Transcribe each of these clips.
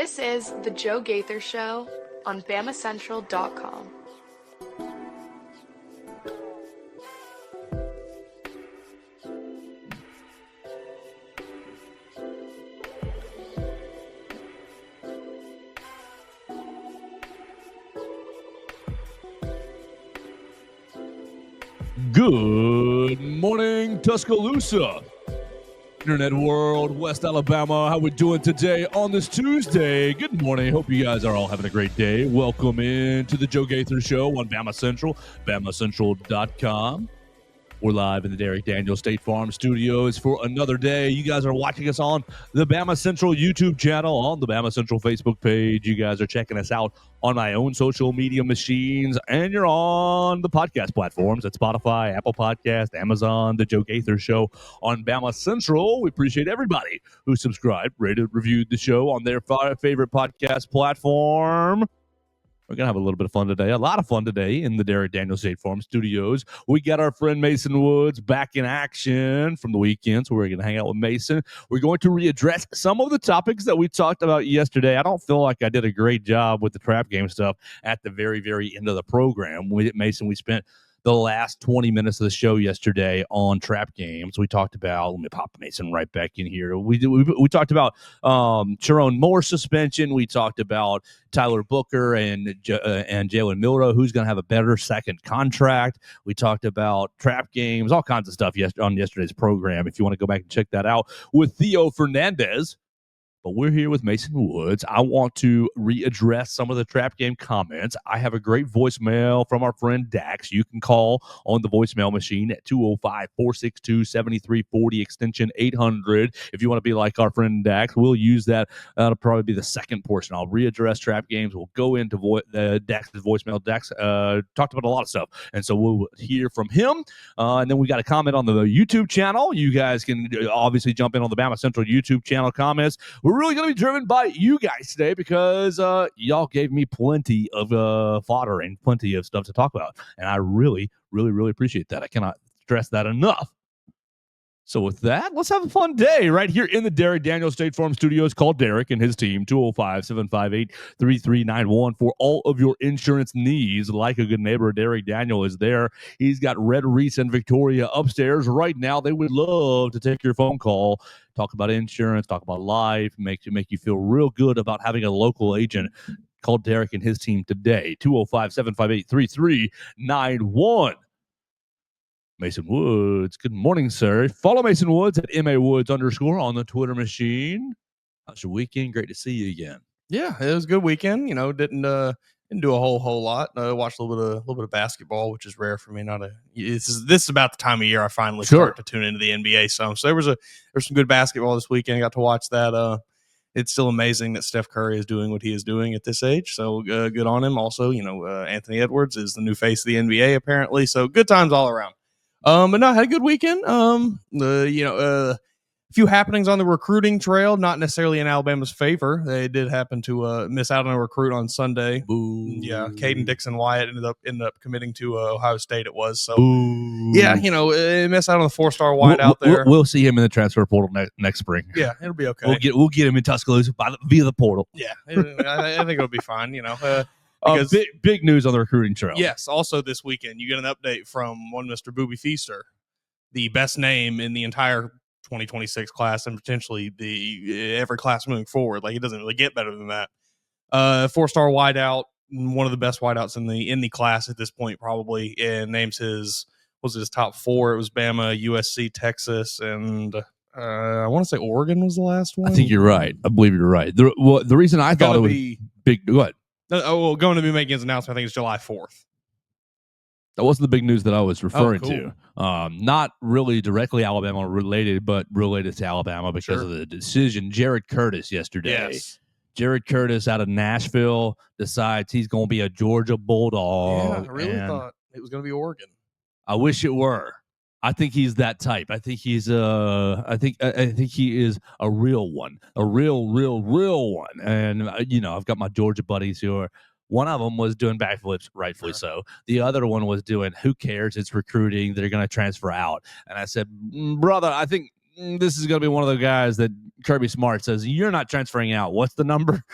This is The Joe Gaither Show on BamaCentral.com. Good morning, Tuscaloosa, Internet World, West Alabama. How we doing today on this Tuesday? Good morning. Hope you guys are all having a great day. Welcome in to the Joe Gaither Show on Bama Central, BamaCentral.com. We're live in the Derek Daniels State Farm Studios for another day. You guys are watching us on the Bama Central YouTube channel, on the Bama Central Facebook page. You guys are checking us out on my own social media machines, and you're on the podcast platforms at Spotify, Apple Podcast, Amazon, the Joe Gaither Show on Bama Central. We appreciate everybody who subscribed, rated, reviewed the show on their favorite podcast platform. We're going to have a little bit of fun today, a lot of fun today in the Derek Daniels State Farm Studios. We got our friend Mason Woods back in action from the weekend, so we're going to hang out with Mason. We're going to readdress some of the topics that we talked about yesterday. I don't feel like I did a great job with the trap game stuff at the very, very end of the program. Mason, we spent the last 20 minutes of the show yesterday on trap games. We talked about, let me pop Mason right back in here. We talked about Sharon Moore suspension. We talked about Tyler Booker and Jalen Milroe, who's going to have a better second contract. We talked about trap games, all kinds of stuff on yesterday's program. If you want to go back and check that out with Theo Fernandez. But we're here with Mason Woods. I want to readdress some of the trap game comments. I have a great voicemail from our friend Dax. You can call on the voicemail machine at 205-462-7340, extension 800. If you want to be like our friend Dax, we'll use that. That'll probably be the second portion. I'll readdress trap games. We'll go into Dax's voicemail. Dax talked about a lot of stuff, and so we'll hear from him. And then we got a comment on the YouTube channel. You guys can obviously jump in on the Bama Central YouTube channel comments. We're really going to be driven by you guys today because y'all gave me plenty of fodder and plenty of stuff to talk about. And I really, really, really appreciate that. I cannot stress that enough. So with that, let's have a fun day right here in the Derek Daniels State Farm Studios. Call Derek and his team, 205-758-3391 for all of your insurance needs. Like a good neighbor, Derek Daniel is there. He's got Red Reese and Victoria upstairs right now. They would love to take your phone call, talk about insurance, talk about life, make you feel real good about having a local agent. Call Derek and his team today, 205-758-3391. Mason Woods. Good morning, sir. Follow Mason Woods at MAWoods_ on the Twitter machine. How's your weekend? Great to see you again. Yeah, it was a good weekend. You know, didn't do a whole lot. Watched a little bit of basketball, which is rare for me. This is about the time of year I finally start to tune into the NBA. So there's some good basketball this weekend. I got to watch that. It's still amazing that Steph Curry is doing what he is doing at this age. So good on him. Also, Anthony Edwards is the new face of the NBA apparently. So good times all around. But no, I had a good weekend. A few happenings on the recruiting trail, not necessarily in Alabama's favor. They did happen to miss out on a recruit on Sunday. Boo. Yeah, Caden Dixon Wyatt ended up committing to Ohio State. It was so. Boo. Yeah, missed out on the 4-star wide out there. We'll see him in the transfer portal next spring. Yeah, it'll be okay. We'll get him in Tuscaloosa via the portal. Yeah, I think it'll be fine. Big news on the recruiting trail. Yes. Also this weekend, you get an update from one Mr. Booby Feaster, the best name in the entire 2026 class and potentially every class moving forward. Like, it doesn't really get better than that. 4-star wideout, one of the best wideouts in the class at this point, probably, and names his top four. It was Bama, USC, Texas, and I want to say Oregon was the last one. I think you're right. I believe you're right. The reason I thought it was big. Go ahead. Going to be making his announcement. I think it's July 4th. That wasn't the big news that I was referring to. Not really directly Alabama related, but related to Alabama because of the decision. Jared Curtis yesterday. Yes. Jared Curtis out of Nashville decides he's going to be a Georgia Bulldog. Yeah, I really thought it was going to be Oregon. I wish it were. I think he's that type. I think he's I think he is a real one, a real one. And I've got my Georgia buddies who are. One of them was doing backflips, rightfully so. The other one was doing, who cares? It's recruiting. They're going to transfer out. And I said, brother, I think this is going to be one of the guys that Kirby Smart says, you're not transferring out. What's the number?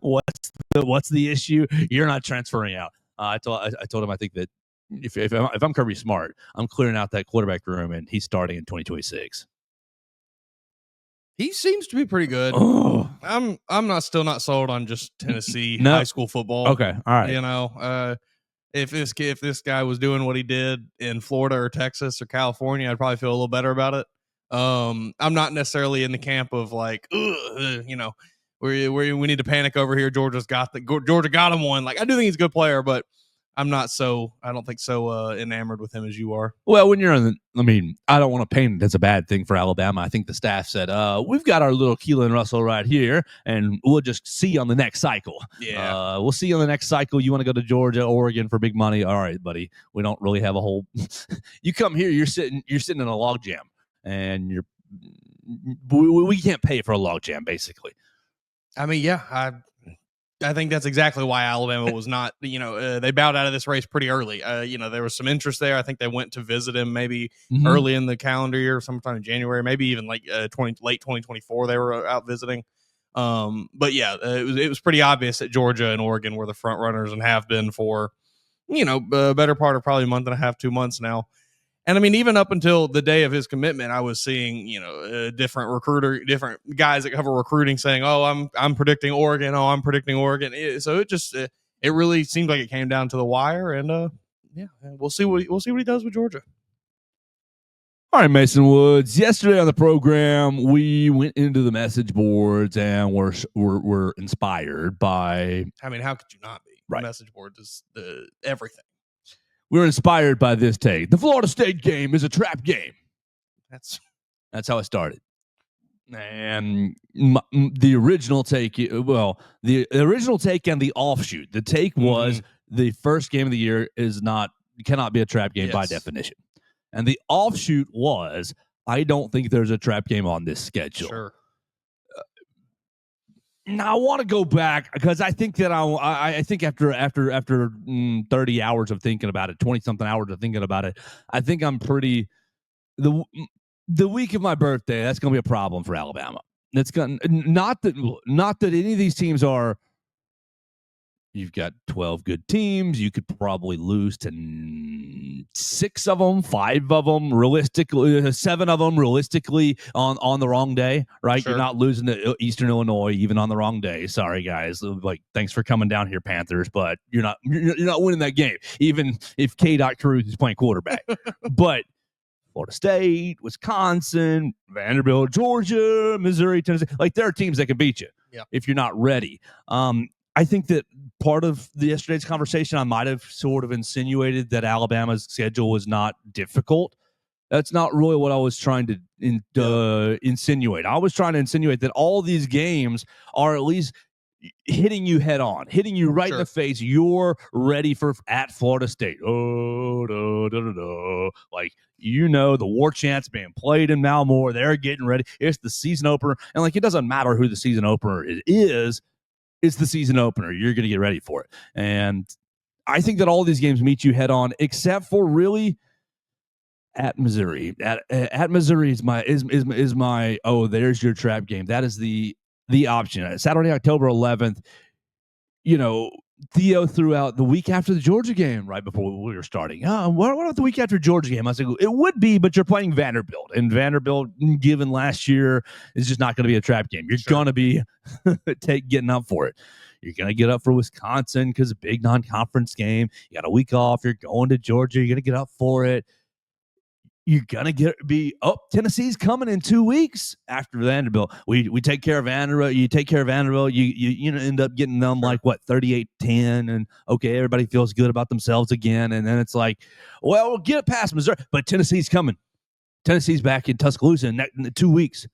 What's the issue? You're not transferring out. I told him I think that if I'm Kirby Smart, I'm clearing out that quarterback room, and he's starting in 2026. He seems to be pretty good. Oh. I'm still not sold on just Tennessee No. high school football. Okay, all right. You know, if this guy was doing what he did in Florida or Texas or California, I'd probably feel a little better about it. I'm not necessarily in the camp of like, you know, we need to panic over here. Georgia got him one. Like, I do think he's a good player, but I don't think so enamored with him as you are. Well, when you're I don't want to paint it as a bad thing for Alabama. I think the staff said, we've got our little Keelan Russell right here, and we'll just see on the next cycle. Yeah. We'll see on the next cycle. You want to go to Georgia, Oregon for big money? All right, buddy. We don't really have a whole you come here, you're sitting in a log jam, and we can't pay for a log jam, basically. I mean, yeah, I think that's exactly why Alabama was not, they bowed out of this race pretty early. There was some interest there. I think they went to visit him maybe early in the calendar year, sometime in January, maybe even like late 2024, they were out visiting. But yeah, it was pretty obvious that Georgia and Oregon were the front runners and have been for, a better part of probably a month and a half, 2 months now. And I mean, even up until the day of his commitment, I was seeing, different guys that cover recruiting saying, "Oh, I'm predicting Oregon. Oh, I'm predicting Oregon." So it really seemed like it came down to the wire, and we'll see what he does with Georgia. All right, Mason Woods. Yesterday on the program, we went into the message boards and we're inspired by. I mean, how could you not be? Right. The message boards is everything. We were inspired by this take. The Florida State game is a trap game. That's how it started. And the original take, the original take and the offshoot. The take was the first game of the year cannot be a trap game by definition. And the offshoot was, I don't think there's a trap game on this schedule. Sure. Now I want to go back because I think that I think after 30 hours of thinking about it, 20-something hours of thinking about it, I think I'm pretty the week of my birthday. That's going to be a problem for Alabama. That's going not that any of these teams are. You've got 12 good teams. You could probably lose to 6 of them, 5 of them, realistically, 7 of them, realistically, on the wrong day, right? Sure. You're not losing to Eastern Illinois even on the wrong day. Sorry, guys. Like, thanks for coming down here, Panthers, but you're not winning that game, even if K. Cruz is playing quarterback. But Florida State, Wisconsin, Vanderbilt, Georgia, Missouri, Tennessee, like there are teams that can beat you if you're not ready. I think that part of yesterday's conversation, I might have sort of insinuated that Alabama's schedule was not difficult. That's not really what I was trying to insinuate. I was trying to insinuate that all these games are at least hitting you head on, hitting you right in the face. You're ready for at Florida State. Like, the war chant's being played in Malmore. They're getting ready. It's the season opener. And like, it doesn't matter who the season opener is. It's the season opener. You're going to get ready for it. And I think that all these games meet you head on, except for really at Missouri. At Missouri is my there's your trap game. That is the option. Saturday, October 11th, Theo threw out the week after the Georgia game, right before we were starting. What about the week after Georgia game? I said, it would be, but you're playing Vanderbilt. And Vanderbilt, given last year, is just not going to be a trap game. You're going to be getting up for it. You're going to get up for Wisconsin because a big non-conference game. You got a week off. You're going to Georgia. You're going to get up for it. You're going to Tennessee's coming in 2 weeks after Vanderbilt. We take care of Vanderbilt. You take care of Vanderbilt. You end up getting them like, 38-10. And, okay, everybody feels good about themselves again. And then it's like, well, we'll get it past Missouri. But Tennessee's coming. Tennessee's back in Tuscaloosa in 2 weeks.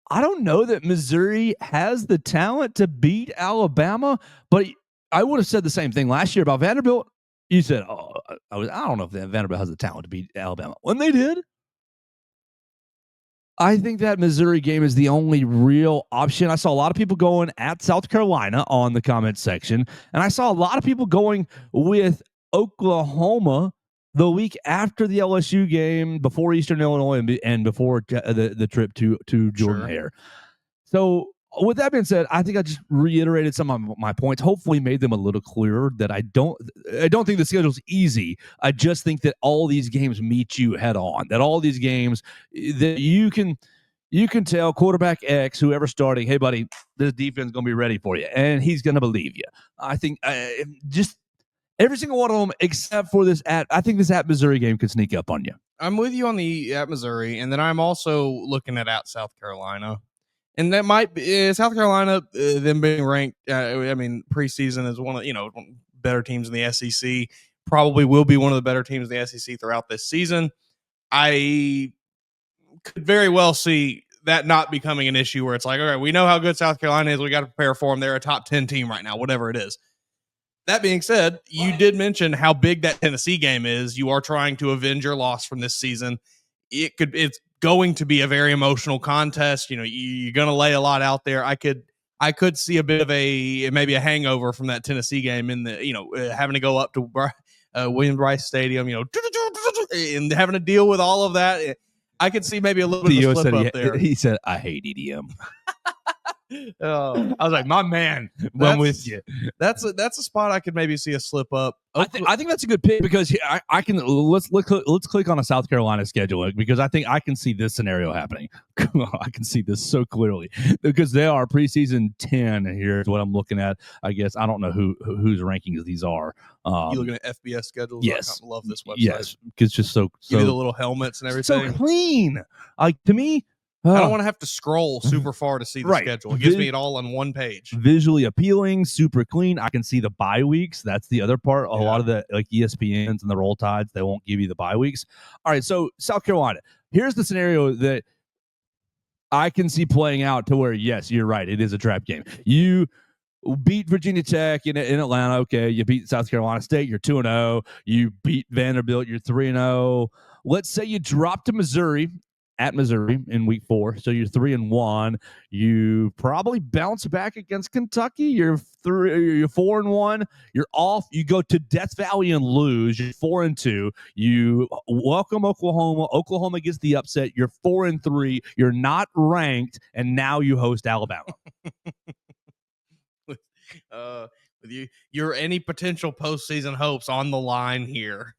I don't know that Missouri has the talent to beat Alabama, but I would have said the same thing last year about Vanderbilt. You said, I don't know if Vanderbilt has the talent to beat Alabama. When they did, I think that Missouri game is the only real option. I saw a lot of people going at South Carolina on the comment section, and I saw a lot of people going with Oklahoma the week after the LSU game, before Eastern Illinois, and before the trip to Jordan Hare. So with that being said, I think I just reiterated some of my points, hopefully made them a little clearer, that I don't think the schedule's easy. I just think that all these games meet you head on, that all these games that you can tell quarterback X, whoever starting, hey, buddy, this defense is going to be ready for you, and he's going to believe you. I think just every single one of them, except for this I think this at Missouri game could sneak up on you. I'm with you on the at Missouri, and then I'm also looking at South Carolina. And that might be South Carolina, them being ranked. I mean, preseason is one of better teams in the SEC. Probably will be one of the better teams in the SEC throughout this season. I could very well see that not becoming an issue where it's like, all right, we know how good South Carolina is. We got to prepare for them. They're a top 10 team right now, whatever it is. That being said, you did mention how big that Tennessee game is. You are trying to avenge your loss from this season. It's going to be a very emotional contest. You're going to lay a lot out there. I could see a bit of maybe a hangover from that Tennessee game in the, having to go up to William Rice Stadium, and having to deal with all of that. I could see maybe a little bit of a slip up there. He said, I hate EDM. Oh, I was like, my man, I'm with you. That's a spot I could maybe see a slip up. I think that's a good pick, because I can let's click on a South Carolina schedule, because I think I can see this scenario happening. I can see this so clearly, because they are preseason 10. Here's what I'm looking at. I guess I don't know whose rankings these are. You looking at FBS schedules? Yes, I love this website. Yes, because just so give you the little helmets and everything. So clean. To me. I don't want to have to scroll super far to see the schedule. It gives me it all on one page. Visually appealing, super clean. I can see the bye weeks. That's the other part. A lot of the ESPNs and the Roll Tides, they won't give you the bye weeks. All right, so South Carolina. Here's the scenario that I can see playing out to where, yes, you're right. It is a trap game. You beat Virginia Tech in Atlanta. Okay, you beat South Carolina State. You're 2-0. You beat Vanderbilt. You're 3-0. Let's say you drop to Missouri. At Missouri in week 4, so you're 3-1. You probably bounce back against Kentucky. You're 4-1. You're off. You go to Death Valley and lose. You're 4-2. You welcome Oklahoma. Oklahoma gets the upset. You're 4-3. You're not ranked, and now you host Alabama. With your any potential postseason hopes on the line here.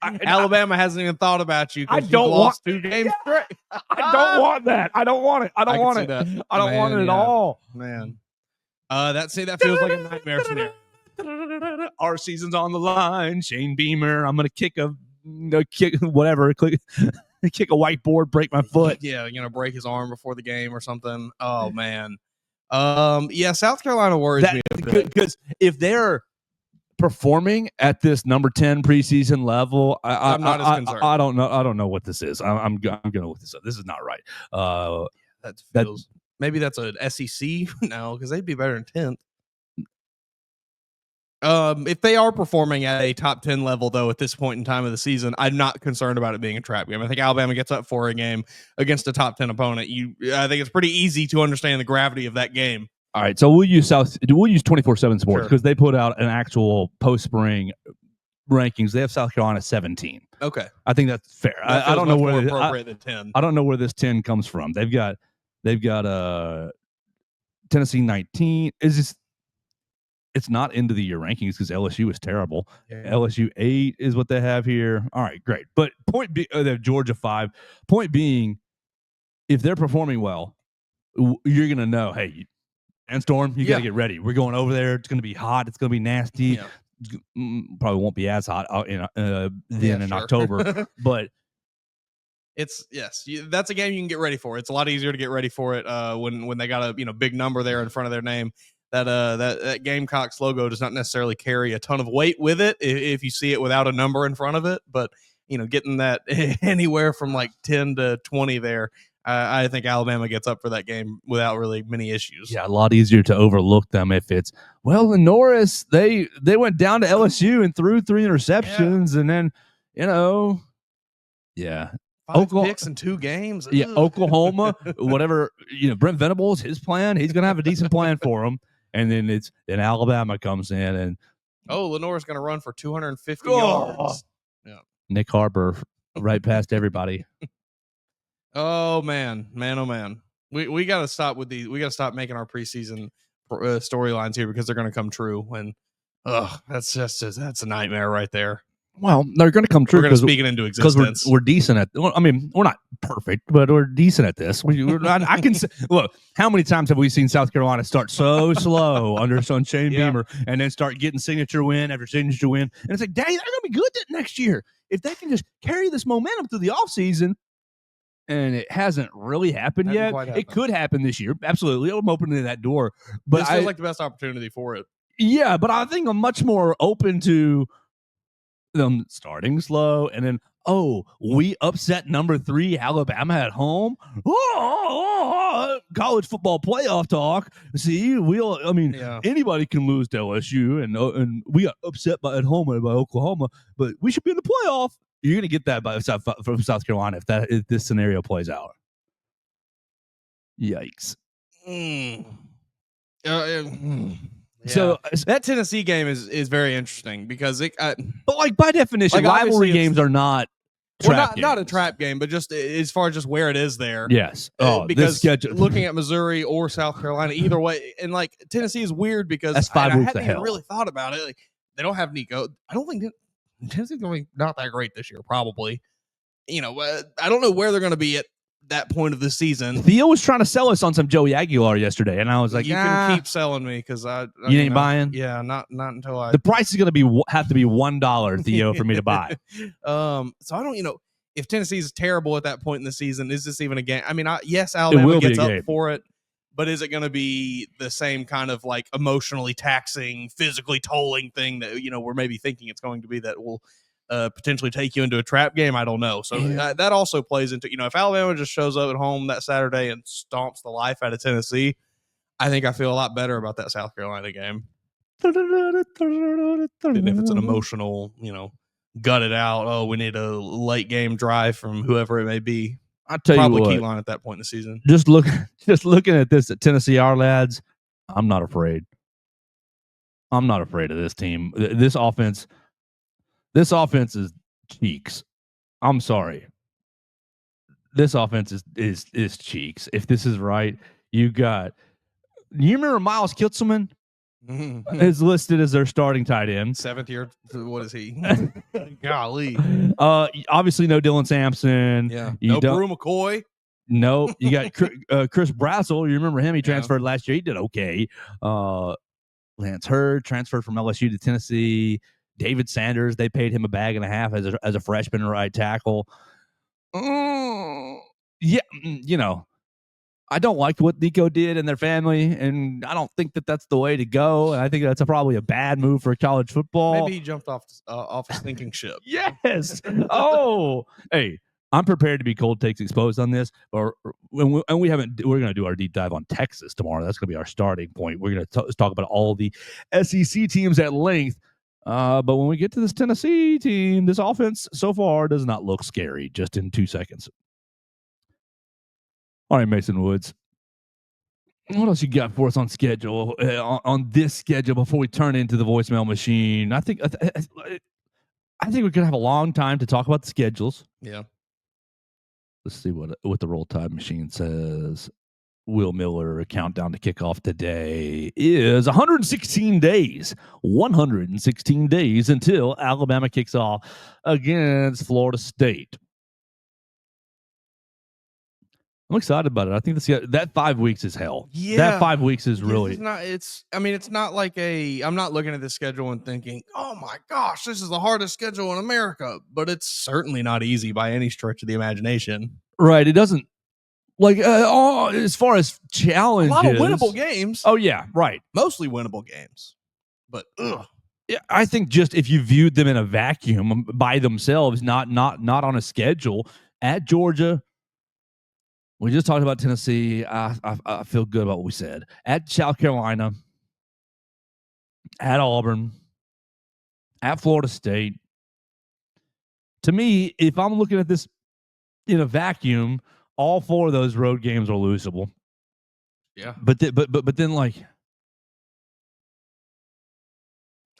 Alabama hasn't even thought about you. I don't lost 2 games straight. I don't want that. I don't want it. I don't want it. I don't want it at all, man. That feels like a nightmare scenario. Our season's on the line. Shane Beamer. I'm gonna kick whatever. Kick a whiteboard. Break my foot. Yeah, break his arm before the game or something. Oh man. South Carolina worries me a bit, because if they're performing at this number 10 preseason level, I'm not as concerned. I don't know what this is. I'm gonna look this up. This is not right. Maybe that's an SEC now, because they'd be better than 10th. If they are performing at a top 10 level, though, at this point in time of the season, I'm not concerned about it being a trap game. I think Alabama gets up for a game against a top 10 opponent. I think it's pretty easy to understand the gravity of that game. All right, so we'll use 24/7 Sports, because they put out an actual post-spring rankings. They have South Carolina 17. Okay, I think that's fair. I don't know where appropriate than 10. I don't know where this 10 comes from. They've got Tennessee 19. It's not into the year rankings, because LSU is terrible. Yeah. LSU 8 is what they have here. All right, great. But they have Georgia 5. Point being, if they're performing well, you're gonna know, hey. And Storm, you got to get ready. We're going over there. It's going to be hot. It's going to be nasty. Yeah. Probably won't be as hot in October, but that's a game you can get ready for. It's a lot easier to get ready for it when they got a big number there in front of their name. That Gamecocks logo does not necessarily carry a ton of weight with it if you see it without a number in front of it, but getting that anywhere from like 10 to 20 there. I think Alabama gets up for that game without really many issues. Yeah, a lot easier to overlook them if it's, in Norris, they went down to LSU and threw 3 interceptions, and then, 5 picks in 2 games. Yeah, Oklahoma, whatever, Brent Venables, his plan, he's going to have a decent plan for them. And then Alabama comes in and Oh, Lenore's going to run for 250 Oh. yards. Nick Harbor right past everybody. Oh man. We got to stop with these. We got to stop making our preseason storylines here because they're going to come true. And that's a nightmare right there. Well, they're going to come true. We're going to speak it into existence. We're decent at. Well, I mean, we're not perfect, but we're decent at this. We're not, I can say, look. How many times have we seen South Carolina start so slow under Shane Beamer, and then start getting signature win after signature win, and it's like, dang, they're going to be good next year if they can just carry this momentum through the offseason. And it hasn't really happened yet. It could happen this year, absolutely. I'm opening that door, but this feels like the best opportunity for it. Yeah, but I think I'm much more open to them starting slow and then we upset number 3 Alabama at home. College football playoff talk. See, anybody can lose to LSU, and we got upset at home by Oklahoma, but we should be in the playoff. You're gonna get that from South Carolina if this scenario plays out. Yikes. So that Tennessee game is very interesting because but like by definition, rivalry games are not not a trap game, but just as far as just where it is there. Yes. Because looking at Missouri or South Carolina, either way, and like Tennessee is weird because that's 5 weeks I hadn't even really thought about it. Like they don't have Nico. I don't think Tennessee's going to be not that great this year. Probably. I don't know where they're going to be at that point of the season. Theo was trying to sell us on some Joey Aguilar yesterday, and I was like, "You can keep selling me because you ain't buying." Yeah, not until I. The price is going to have to be $1, Theo, for me to buy. So I don't, if Tennessee's terrible at that point in the season, is this even a game? I mean, yes, Alabama gets up for it, but is it going to be the same kind of like emotionally taxing, physically tolling thing that we're maybe thinking it's going to be that will potentially take you into a trap game? I don't know. So that also plays into, if Alabama just shows up at home that Saturday and stomps the life out of Tennessee, I think I feel a lot better about that South Carolina game. And if it's an emotional, gut it out, oh, we need a late game drive from whoever it may be. I'll tell probably you what, Keyline at that point in the season. Just looking at this at Tennessee, our lads, I'm not afraid. I'm not afraid of this team. This offense is cheeks. I'm sorry. This offense is cheeks. If this is right, you remember Miles Kitselman is listed as their starting tight end. 7th year. What is he? Golly. Obviously no Dylan Sampson. Yeah. No Brew McCoy. No, you got Chris Brassel. You remember him? He transferred last year. He did okay. Lance Hurd transferred from LSU to Tennessee. David Sanders, they paid him $1.50 as a freshman right tackle. Yeah, I don't like what Nico did and their family, and I don't think that that's the way to go. And I think that's probably a bad move for college football. Maybe he jumped off a sinking ship. Yes. Hey, I'm prepared to be cold takes exposed on this, we're going to do our deep dive on Texas tomorrow. That's going to be our starting point. We're going to talk about all the SEC teams at length. But when we get to this Tennessee team, this offense so far does not look scary just in 2 seconds. All right, Mason Woods. What else you got for us on schedule, on this schedule before we turn into the voicemail machine? I think we're going to have a long time to talk about the schedules. Yeah. Let's see what the roll tide machine says. Will Miller countdown to kickoff today is 116 days. 116 days until Alabama kicks off against Florida State. I'm excited about it. I think that 5 weeks is hell. Yeah. That 5 weeks is really. It's not like I'm not looking at the schedule and thinking, oh my gosh, this is the hardest schedule in America. But it's certainly not easy by any stretch of the imagination. Right. It doesn't. As far as challenges, a lot of winnable games. Oh yeah, right. Mostly winnable games, but yeah, I think just if you viewed them in a vacuum by themselves, not on a schedule, at Georgia. We just talked about Tennessee. I feel good about what we said. At South Carolina, at Auburn, at Florida State. To me, if I'm looking at this in a vacuum, all 4 of those road games are losable. Yeah. But then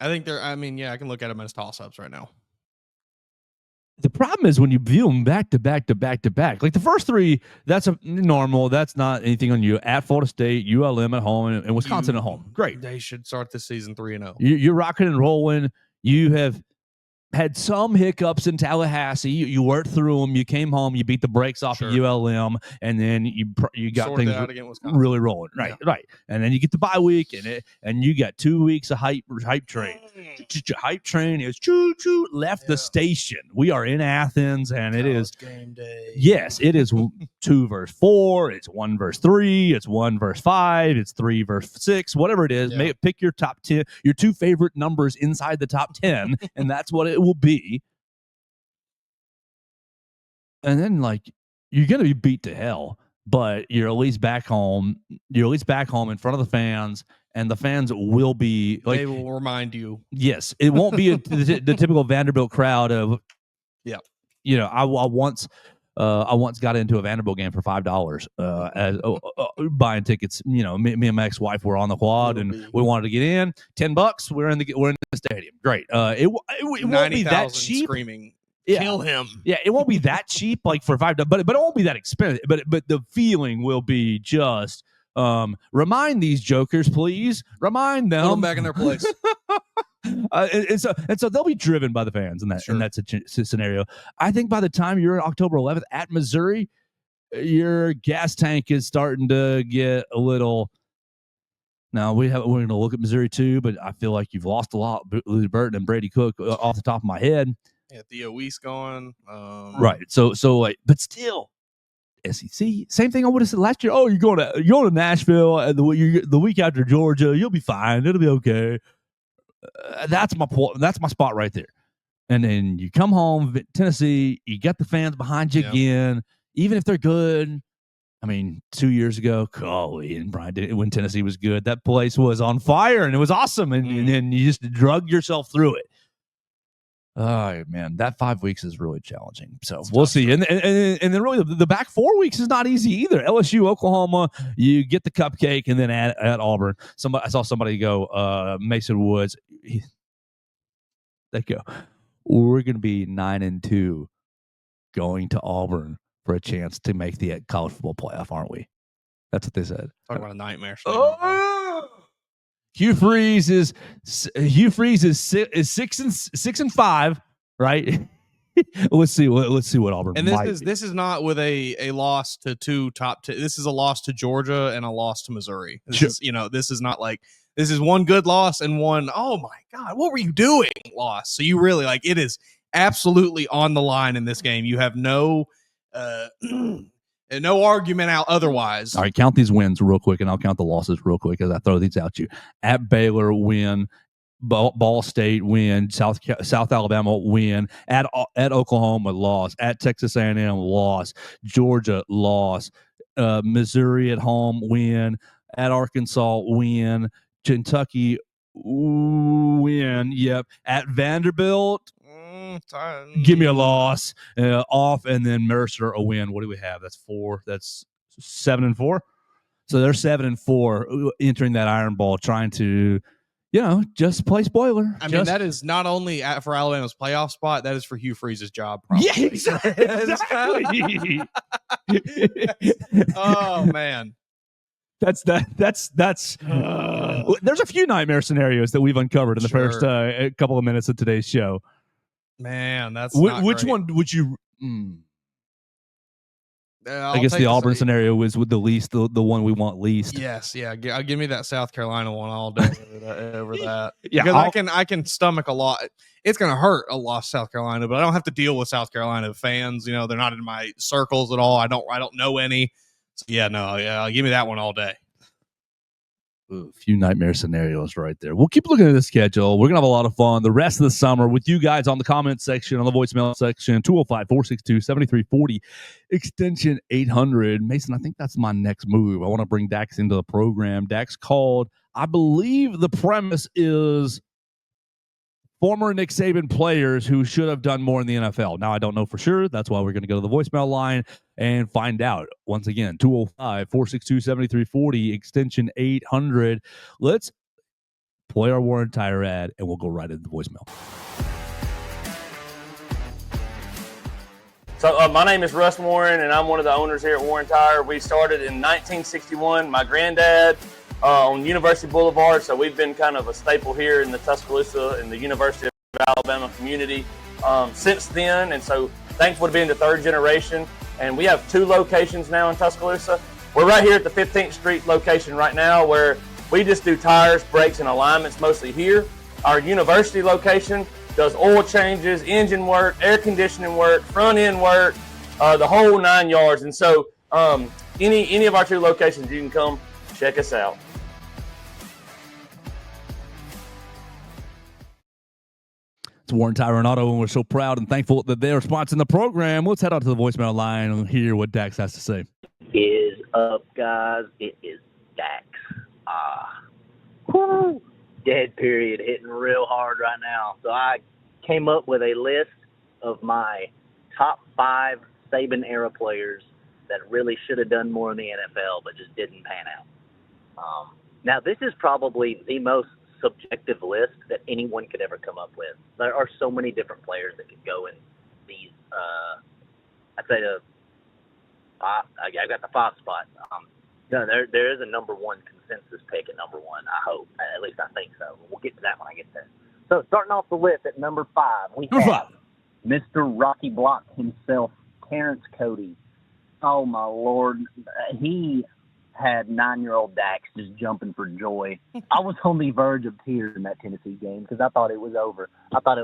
I think they're. I mean, yeah, I can look at them as toss-ups right now. The problem is when you view them back to back to back to back. Like the first three, that's a normal. That's not anything on you. At Florida State, ULM at home, and Wisconsin at home. Great. They should start this season 3-0. You're rocking and rolling. You have had some hiccups in Tallahassee. You worked through them. You came home. You beat the brakes off of ULM, and then you got Sorted things out against Wisconsin. really rolling. Right, right. And then you get the bye week, and you got 2 weeks of hype train. Hype train is choo choo left the station. We are in Athens, and it is game day. Yes, it is 2 verse 4. It's 1 verse 3. It's 1 verse 5. It's 3 verse 6. Whatever it is, pick your top 10, your 2 favorite numbers inside the top 10, and that's what it will be. And then, like, you're gonna be beat to hell, but you're at least back home. You're at least back home in front of the fans. And the fans will be like, they will remind you. Yes, it won't be the typical Vanderbilt crowd of, you know, I once got into a Vanderbilt game for $5 as buying tickets. You know, me and my ex-wife were on the quad and we wanted to get in. $10. We're in the stadium. Great. It won't be that cheap. Screaming. Yeah. Kill him. Yeah, it won't be that cheap, like for $5, but it won't be that expensive. But the feeling will be just. Remind these jokers, please. Remind them. Put them back in their place. And so they'll be driven by the fans in that scenario. I think by the time you're in October 11th at Missouri, your gas tank is starting to get a little. Now we're going to look at Missouri too, but I feel like you've lost a lot. Lou Burton and Brady Cook off the top of my head. Yeah, Theo Weiss gone. Right. So like, but still. SEC, same thing I would have said last year. Oh, you're going to Nashville the week after Georgia. You'll be fine. It'll be okay. That's my spot right there. And then you come home, Tennessee. You get the fans behind you again, even if they're good. I mean, 2 years ago, golly, and Brian did it when Tennessee was good. That place was on fire and it was awesome. And then you just drug yourself through it. Oh man, that 5 weeks is really challenging. So we'll see. And then really the back 4 weeks is not easy either. LSU, Oklahoma, you get the cupcake, and then at Auburn. I saw somebody go, Mason Woods. They go, we're going to be 9-2, going to Auburn for a chance to make the college football playoff, aren't we? That's what they said. Talk about a nightmare. Hugh Freeze is 6-5, right? Let's see what Auburn. And this is not with a loss to 2 top 10. This is a loss to Georgia and a loss to Missouri. This is not like this is one good loss and one, oh my God, what were you doing? Loss. So you really it is absolutely on the line in this game. You have no no argument out otherwise. All right, count these wins real quick, and I'll count the losses real quick as I throw these out to you. At Baylor, win. Ball State, win. South Alabama, win. At Oklahoma, loss. At Texas A&M, loss. Georgia, loss. Missouri at home, win. At Arkansas, win. Kentucky, win. Yep. At Vanderbilt, give me a loss. Off, and then Mercer a win. What do we have? That's 4. That's 7-4. So they're 7-4 entering that Iron Bowl, trying to, just play spoiler. I mean, that is not only for Alabama's playoff spot, that is for Hugh Freeze's job. Probably. Yeah, exactly. Oh man. That's there's a few nightmare scenarios that we've uncovered in the first couple of minutes of today's show. Man, that's which one would you? I guess the Auburn scenario was with the least, the one we want least. Yes, yeah. Give me that South Carolina one all day over that. Yeah, because I can stomach a lot. It's going to hurt a loss South Carolina, but I don't have to deal with South Carolina fans. They're not in my circles at all. I don't know any. So give me that one all day. Ooh, a few nightmare scenarios right there. We'll keep looking at the schedule. We're going to have a lot of fun the rest of the summer with you guys on the comment section, on the voicemail section, 205-462-7340, extension 800. Mason, I think that's my next move. I want to bring Dax into the program. Dax called. I believe the premise is former Nick Saban players who should have done more in the NFL. Now, I don't know for sure. That's why we're going to go to the voicemail line and find out. Once again, 205-462-7340, extension 800. Let's play our Warren Tire ad, and we'll go right into the voicemail. So my name is Russ Warren, and I'm one of the owners here at Warren Tire. We started in 1961. My granddad on University Boulevard, so we've been kind of a staple here in the Tuscaloosa and the University of Alabama community since then. And so thankful to be in the third generation. And we have 2 locations now in Tuscaloosa. We're right here at the 15th Street location right now, where we just do tires, brakes, and alignments mostly here. Our university location does oil changes, engine work, air conditioning work, front end work, the whole 9 yards. And so any of our 2 locations, you can come check us out. It's Warren Tire and Auto, and we're so proud and thankful that they're sponsoring the program. Let's head out to the voicemail line and hear what Dax has to say. Is up, guys? It is Dax. Woo! Dead period hitting real hard right now. So I came up with a list of my top 5 Saban era players that really should have done more in the NFL but just didn't pan out. Now, this is probably the most subjective list that anyone could ever come up with. There are so many different players that could go in these. I'd say I got the 5 spot. No, there is a number 1 consensus pick at number 1. I hope, at least I think so. We'll get to that when I get there. So starting off the list at number 5, we have Mr. Rocky Block himself, Terrence Cody. Oh my Lord, he had 9-year-old Dax just jumping for joy. I was on the verge of tears in that Tennessee game because I thought it was over. I thought they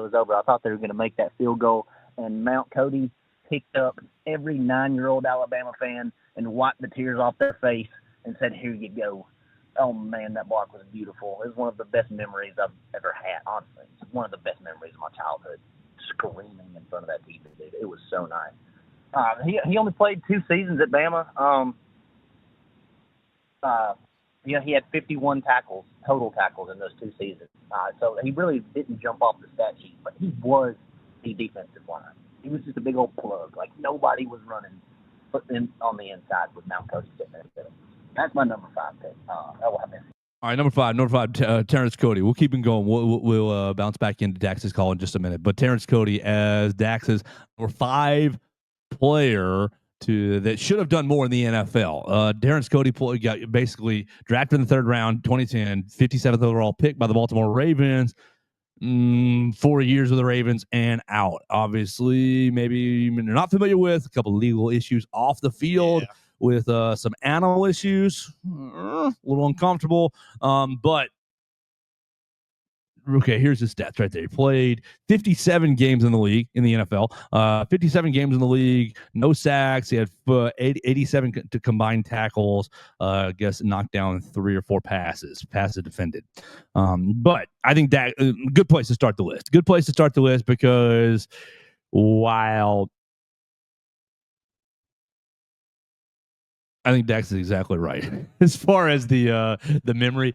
were going to make that field goal, and Mount Cody picked up every 9-year-old Alabama fan and wiped the tears off their face and said, "Here you go." Oh, man, that block was beautiful. It was one of the best memories I've ever had, honestly. It's one of the best memories of my childhood, screaming in front of that TV, dude. It was so nice. He only played 2 seasons at Bama. He had 51 total tackles in those 2 seasons. So he really didn't jump off the stat sheet, but he was the defensive line. He was just a big old plug. Like, nobody was running on the inside with Mount Cody sitting there. That's my number 5 pick. All right, number five, Terrence Cody. We'll keep him going. We'll bounce back into Dax's call in just a minute. But Terrence Cody as Dax's number 5 player that should have done more in the NFL. Terrence Cody got basically drafted in the 3rd round, 2010, 57th overall pick by the Baltimore Ravens. 4 years with the Ravens and out. Obviously, maybe you're not familiar with a couple of legal issues off the field with some animal issues. A little uncomfortable. But okay, here's his stats right there. He played 57 games in the league in the NFL. 57 games in the league, no sacks. He had 87 to combined tackles. I guess knocked down 3 or 4 passes defended. But I think that good place to start the list. Good place to start the list because while I think Dax is exactly right as far as the memory.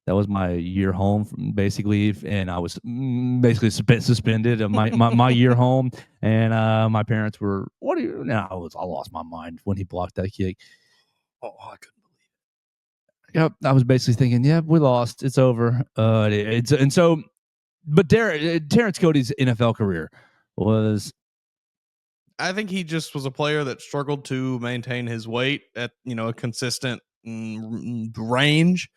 That was my year home, basically, and I was basically suspended of my year home. And my parents were, "What are you?" Now I lost my mind when he blocked that kick. Oh, I couldn't believe it. Yep, I was basically thinking, "Yeah, we lost. It's over." But Terrence Cody's NFL career was. I think he just was a player that struggled to maintain his weight at a consistent range.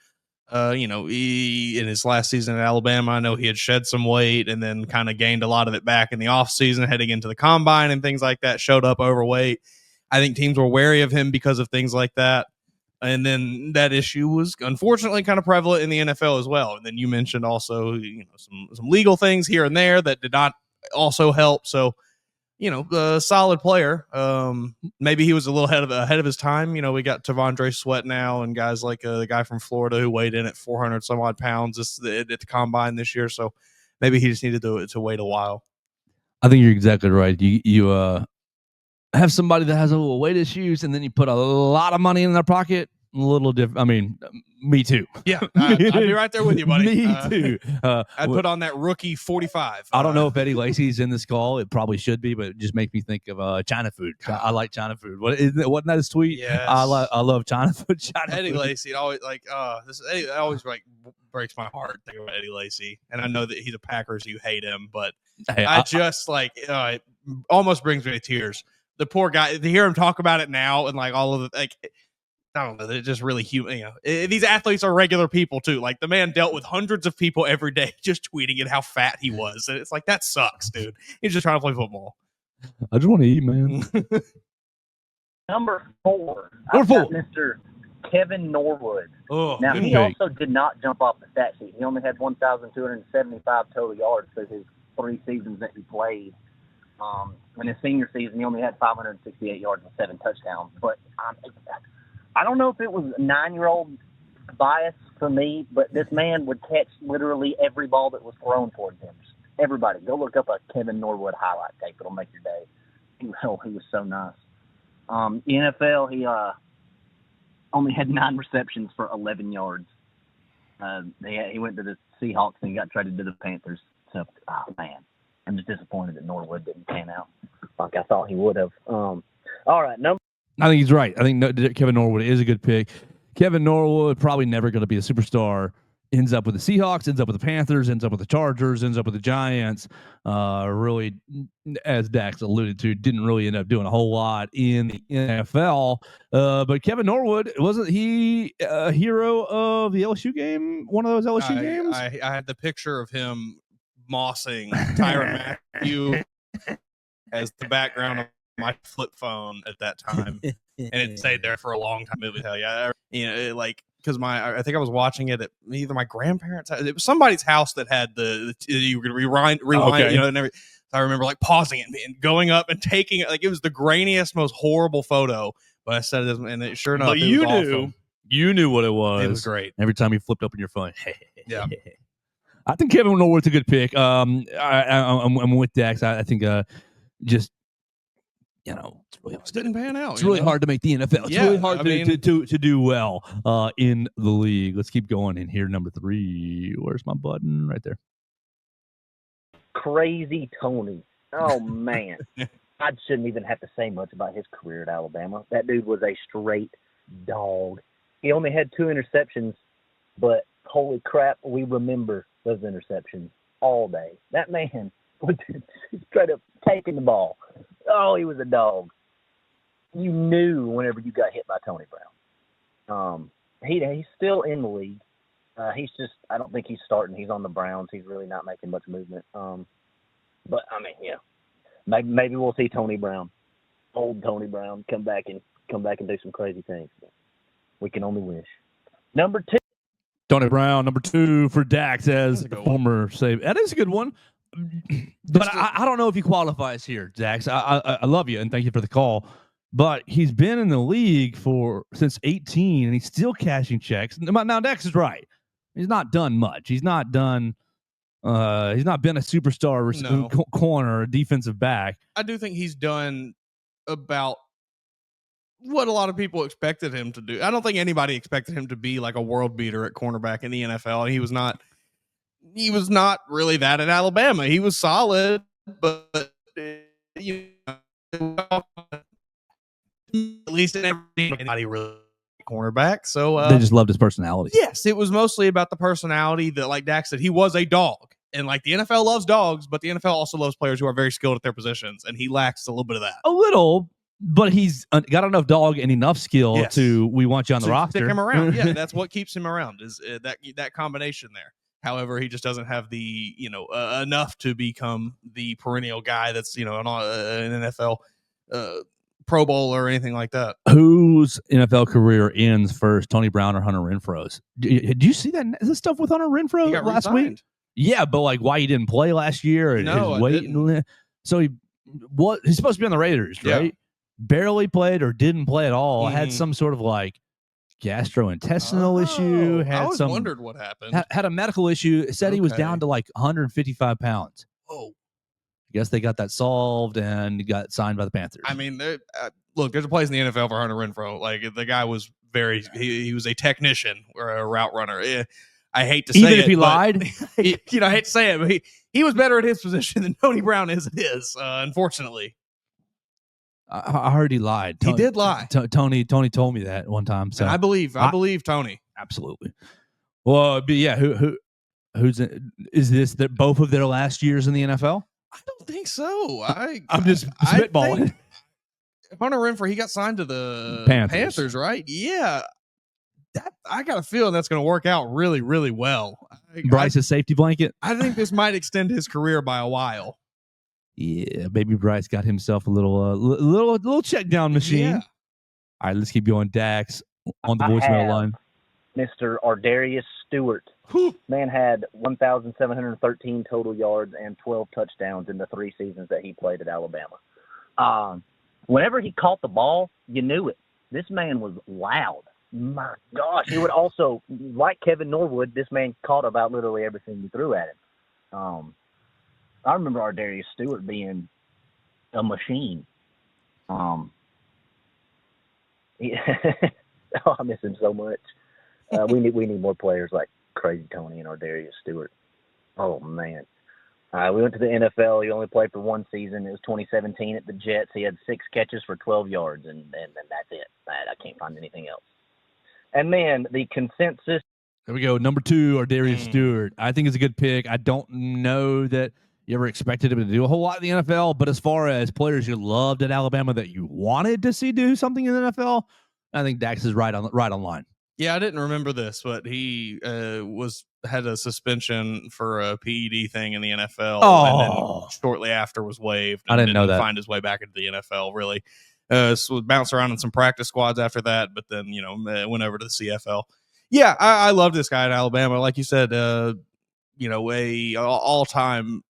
He in his last season at Alabama, I know he had shed some weight and then kind of gained a lot of it back in the offseason heading into the combine and things like that, showed up overweight. I think teams were wary of him because of things like that. And then that issue was unfortunately kind of prevalent in the NFL as well. And then you mentioned also, some legal things here and there that did not also help. So, a solid player. Maybe he was a little ahead of his time. We got Tavondre Sweat now and guys like the guy from Florida who weighed in at 400 some odd pounds at the combine this year. So maybe he just needed to wait a while. I think you're exactly right. You have somebody that has a little weight issues and then you put a lot of money in their pocket. little different. I mean, me too. Yeah, I'd be right there with you, buddy. Me too. I'd put on that rookie 45. I don't know if Eddie Lacy's in this call. It probably should be, but it just makes me think of China food. I like China food. Wasn't that his tweet? Yes. I love China food. Eddie Lacy. It always it always like breaks my heart thinking about Eddie Lacy, and I know that he's a Packer, so you hate him, but Hey, I just like it almost brings me to tears. The poor guy. To hear him talk about it now, and like all of the like. I don't know. They're just really human. You know, these athletes are regular people too. Like the man dealt with hundreds of people every day, just tweeting at how fat he was, and it's like that sucks, dude. He's just trying to play football. I just want to eat, man. Number 4. Number 4. I've got Mr. Kevin Norwood. Oh, Now, good he pick. also did not jump off the stat sheet. He only had 1,275 total yards through his 3 seasons that he played. In his senior season, he only had 568 yards and 7 touchdowns. But I don't know if it was a 9-year-old bias for me, but this man would catch literally every ball that was thrown towards him. Everybody, go look up a Kevin Norwood highlight tape. It'll make your day. He was so nice. The NFL, he only had 9 receptions for 11 yards. He went to the Seahawks and he got traded to the Panthers. So, man, I'm just disappointed that Norwood didn't pan out like I thought he would have. All right, I think he's right. I think Kevin Norwood is a good pick. Kevin Norwood probably never going to be a superstar. Ends up with the Seahawks, ends up with the Panthers, ends up with the Chargers, ends up with the Giants. Really, as Dax alluded to, didn't really end up doing a whole lot in the NFL. But Kevin Norwood, wasn't he a hero of the LSU game? One of those LSU games? I had the picture of him mossing Tyrann Mathieu as the background of my flip phone at that time, and it stayed there for a long time. It was hell yeah, like because I think I was watching it at either my grandparents' house. It was somebody's house that had you could rewind, Okay. and everything. So I remember like pausing it and going up and taking it. Like it was the grainiest, most horrible photo. But I said it, and it sure enough, But it you was knew. awesome. You knew what it was. It was great. Every time you flipped open your phone. Yeah. I think Kevin Norwood's a good pick. I'm with Dax. I think just It didn't pan out. it's really hard to make the NFL. It's Yeah, really hard I mean- to do well in the league. Let's keep going in here. Number 3. Where's my button? Right there. Crazy Tony. Oh, man. I shouldn't even have to say much about his career at Alabama. That dude was a straight dog. He only had 2 interceptions, but holy crap, we remember those interceptions all day. That man was straight up taking the ball. Oh, he was a dog. You knew whenever you got hit by Tony Brown. He's still in the league. He's just, I don't think he's starting. He's on the Browns. He's really not making much movement. But I mean, yeah, maybe we'll see Tony Brown, old Tony Brown, come back and do some crazy things. We can only wish. Number 2. Tony Brown, number 2 for Dax as That's a good former save. That is a good one. But I don't know if he qualifies here, Dax. I love you and thank you for the call. But he's been in the league since 18 and he's still cashing checks. Now Dax is right. He's not done much. He's not done. He's not been a superstar corner, a defensive back. I do think he's done about what a lot of people expected him to do. I don't think anybody expected him to be like a world beater at cornerback in the NFL. He was not really that at Alabama. He was solid, but at least in anybody really cornerback. So They just loved his personality. yes, it was mostly about the personality that, like Dax said, he was a dog. And like the NFL loves dogs, but the NFL also loves players who are very skilled at their positions, and he lacks a little bit of that. A little, but he's got enough dog and enough skill Yes. to we want you on the To roster. stick him around. Yeah, that's what keeps him around is that combination there. However, he just doesn't have the enough to become the perennial guy that's an NFL Pro Bowl or anything like that. Whose NFL career ends first, Tony Brown or Hunter Renfro's? Did you see that? Is this stuff with Hunter He Renfro got last re-signed. week? Yeah, but like why he didn't play last year? And No, his I weight didn't. so he's supposed to be on the Raiders, Yeah. right? Barely played or didn't play at all. Had Mhm. some sort of like gastrointestinal issue. I always Had wondered what happened. had a medical issue. Said he was Okay. down to like 155 pounds. Oh, I guess they got that solved and he got signed by the Panthers. I mean, look, there's a place in the NFL for Hunter Renfro. Like the guy was he was a technician or a route runner. I hate to Even say it, if he but- lied? I hate to say it, but he was better at his position than Tony Brown is at his. Unfortunately, I heard he lied. he did lie. Tony told me that one time. So And I believe Tony. absolutely. Well, but yeah, is this that both of their last years in the NFL? I don't think so. I'm just spitballing. Hunter Renfrow, he got signed to the Panthers. right? Yeah. I got a feeling that's going to work out really, really well. Bryce's safety blanket. I think this might extend his career by a while. Yeah, baby Bryce got himself a little check down machine. Yeah. All right, let's keep going. Dax on the I voicemail have line. Mr. Ardarius Stewart. Man had 1,713 total yards and 12 touchdowns in the 3 seasons that he played at Alabama. Whenever he caught the ball, you knew it. This man was loud. My gosh. He would also, like Kevin Norwood, this man caught about literally everything you threw at him. I remember Ardarius Stewart being a machine. Oh, I miss him so much. We need more players like Crazy Tony and Ardarius Stewart. Oh man. We went to the NFL. He only played for 1 season. It was 2017 at the Jets. He had 6 catches for 12 yards, and that's it. I can't find anything else. And then the consensus. There we go. Number 2, Ardarius Stewart. I think it's a good pick. I don't know that you ever expected him to do a whole lot in the NFL, but as far as players you loved at Alabama that you wanted to see do something in the NFL, I think Dax is right on line. Yeah, I didn't remember this, but he had a suspension for a PED thing in the NFL, and then shortly after was waived. I didn't know that. Find his way back into the NFL really. So bounced around in some practice squads after that, but then went over to the CFL. Yeah, I love this guy at Alabama. Like you said, a all-time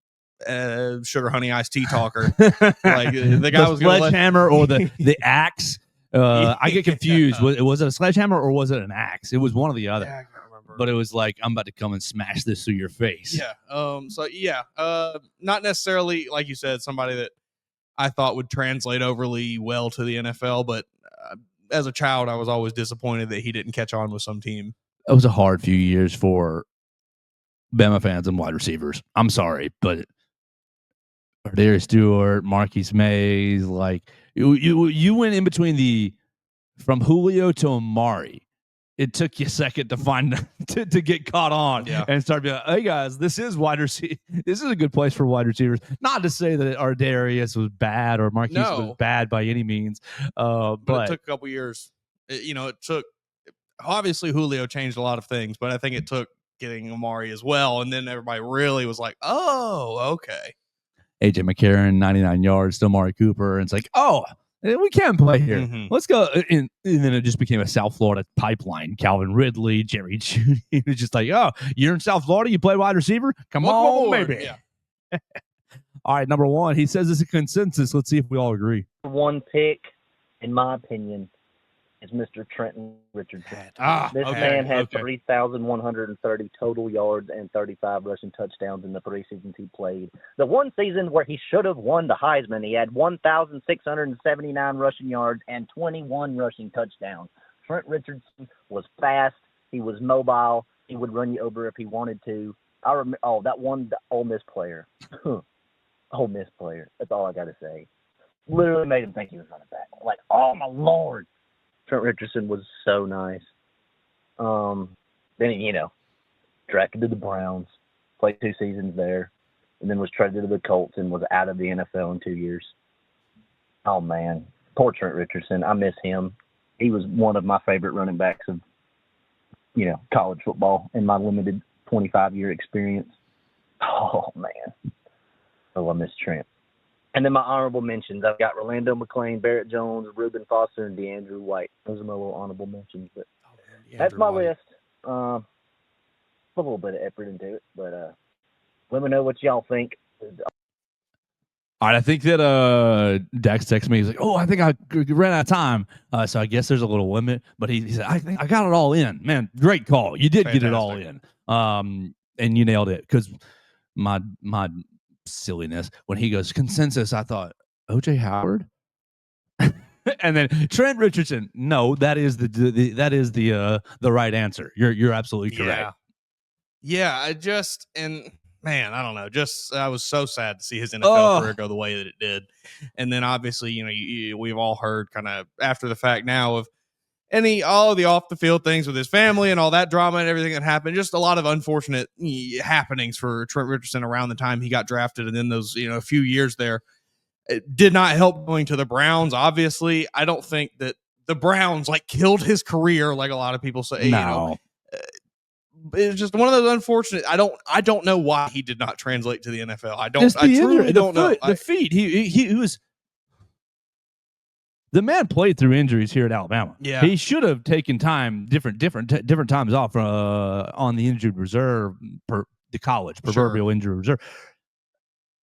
sugar honey iced tea talker. Like the guy was sledgehammer or the axe. I get confused. Was it a sledgehammer or was it an axe? It was one or the other. Yeah, I can't remember. But it was like, I'm about to come and smash this through your face. Yeah. Not necessarily, like you said, somebody that I thought would translate overly well to the NFL, but as a child, I was always disappointed that he didn't catch on with some team. It was a hard few years for Bama fans and wide receivers. I'm sorry, but Ardarius Stewart, Marquise Mays, like you went in between from Julio to Amari. It took you a second to find to get caught on and start being like, hey guys, this is wide receiver. This is a good place for wide receivers. Not to say that Ardarius was bad or Marquise was bad by any means, but it took a couple years. It took, obviously Julio changed a lot of things, but I think it took getting Amari as well, and then everybody really was like, oh, okay. AJ McCarron, 99 yards, still Amari Cooper, and it's like, oh, we can play here. Mm-hmm. Let's go. And then it just became a South Florida pipeline. Calvin Ridley, Jerry Jeudy. It was just like, oh, you're in South Florida? You play wide receiver? Come on, baby. Yeah. All right, number 1. He says it's a consensus. Let's see if we all agree. 1 pick, in my opinion, is Mr. Trenton Richardson. This man had 3,130 total yards and 35 rushing touchdowns in the 3 seasons he played. The 1 season where he should have won the Heisman, he had 1,679 rushing yards and 21 rushing touchdowns. Trent Richardson was fast. He was mobile. He would run you over if he wanted to. I remember. Oh, that one Ole Miss player. Ole Miss player. That's all I got to say. Literally made him think he was running back. Like, oh my Lord. Trent Richardson was so nice. Then he, drafted to the Browns, played 2 seasons there, and then was traded to the Colts and was out of the NFL in 2 years. Oh man, poor Trent Richardson. I miss him. He was one of my favorite running backs of, college football in my limited 25-year experience. Oh man. Oh, I miss Trent. And then my honorable mentions, I've got Rolando McClain, Barrett Jones, Reuben Foster, and DeAndrew White. Those are my little honorable mentions. But that's my list. A little bit of effort into it, but let me know what y'all think. All right, I think that Dax texted me. He's like, "Oh, I think I ran out of time, so I guess there's a little limit." But he said, "I think I got it all in." Man, great call. You did get it all in, and you nailed it. Because my silliness when he goes consensus, I thought OJ Howard. And then Trent Richardson. No, that is the right answer. You're absolutely correct. Yeah, I don't know. I was so sad to see his NFL career go the way that it did. And then obviously, we've all heard kind of after the fact now of all the off the field things with his family and all that drama and everything that happened. Just a lot of unfortunate happenings for Trent Richardson around the time he got drafted, and then those a few years there. It did not help going to the Browns. Obviously, I don't think that the Browns killed his career like a lot of people say. No. It's just one of those unfortunate. I don't know why he did not translate to the NFL. I don't know. The feet. He was. The man played through injuries here at Alabama. Yeah, he should have taken time, different times off on the injured reserve, the college proverbial injured reserve.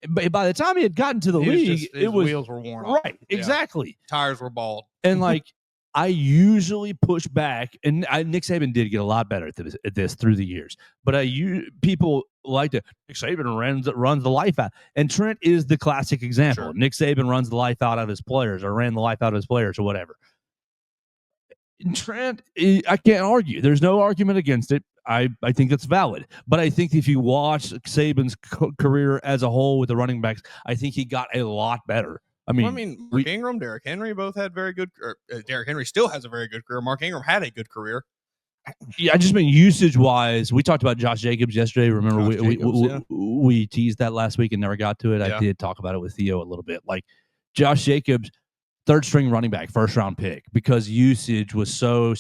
But by the time he had gotten to the league, his wheels were worn off. Right, exactly. Tires were bald. And I usually push back, and Nick Saban did get a lot better at this through the years. But people like to Nick Saban runs the life out, and Trent is the classic example. Sure. Nick Saban runs the life out of his players, or ran the life out of his players, or whatever. And Trent, I can't argue. There's no argument against it. I think that's valid. But I think if you watch Saban's career as a whole with the running backs, I think he got a lot better. Mark Ingram, Derrick Henry both had very good. Derrick Henry still has a very good career. Mark Ingram had a good career. Yeah, I just mean usage-wise. We talked about Josh Jacobs yesterday. Remember, we teased that last week and never got to it. Yeah. I did talk about it with Theo a little bit. Josh Jacobs, third-string running back, first-round pick, because usage was so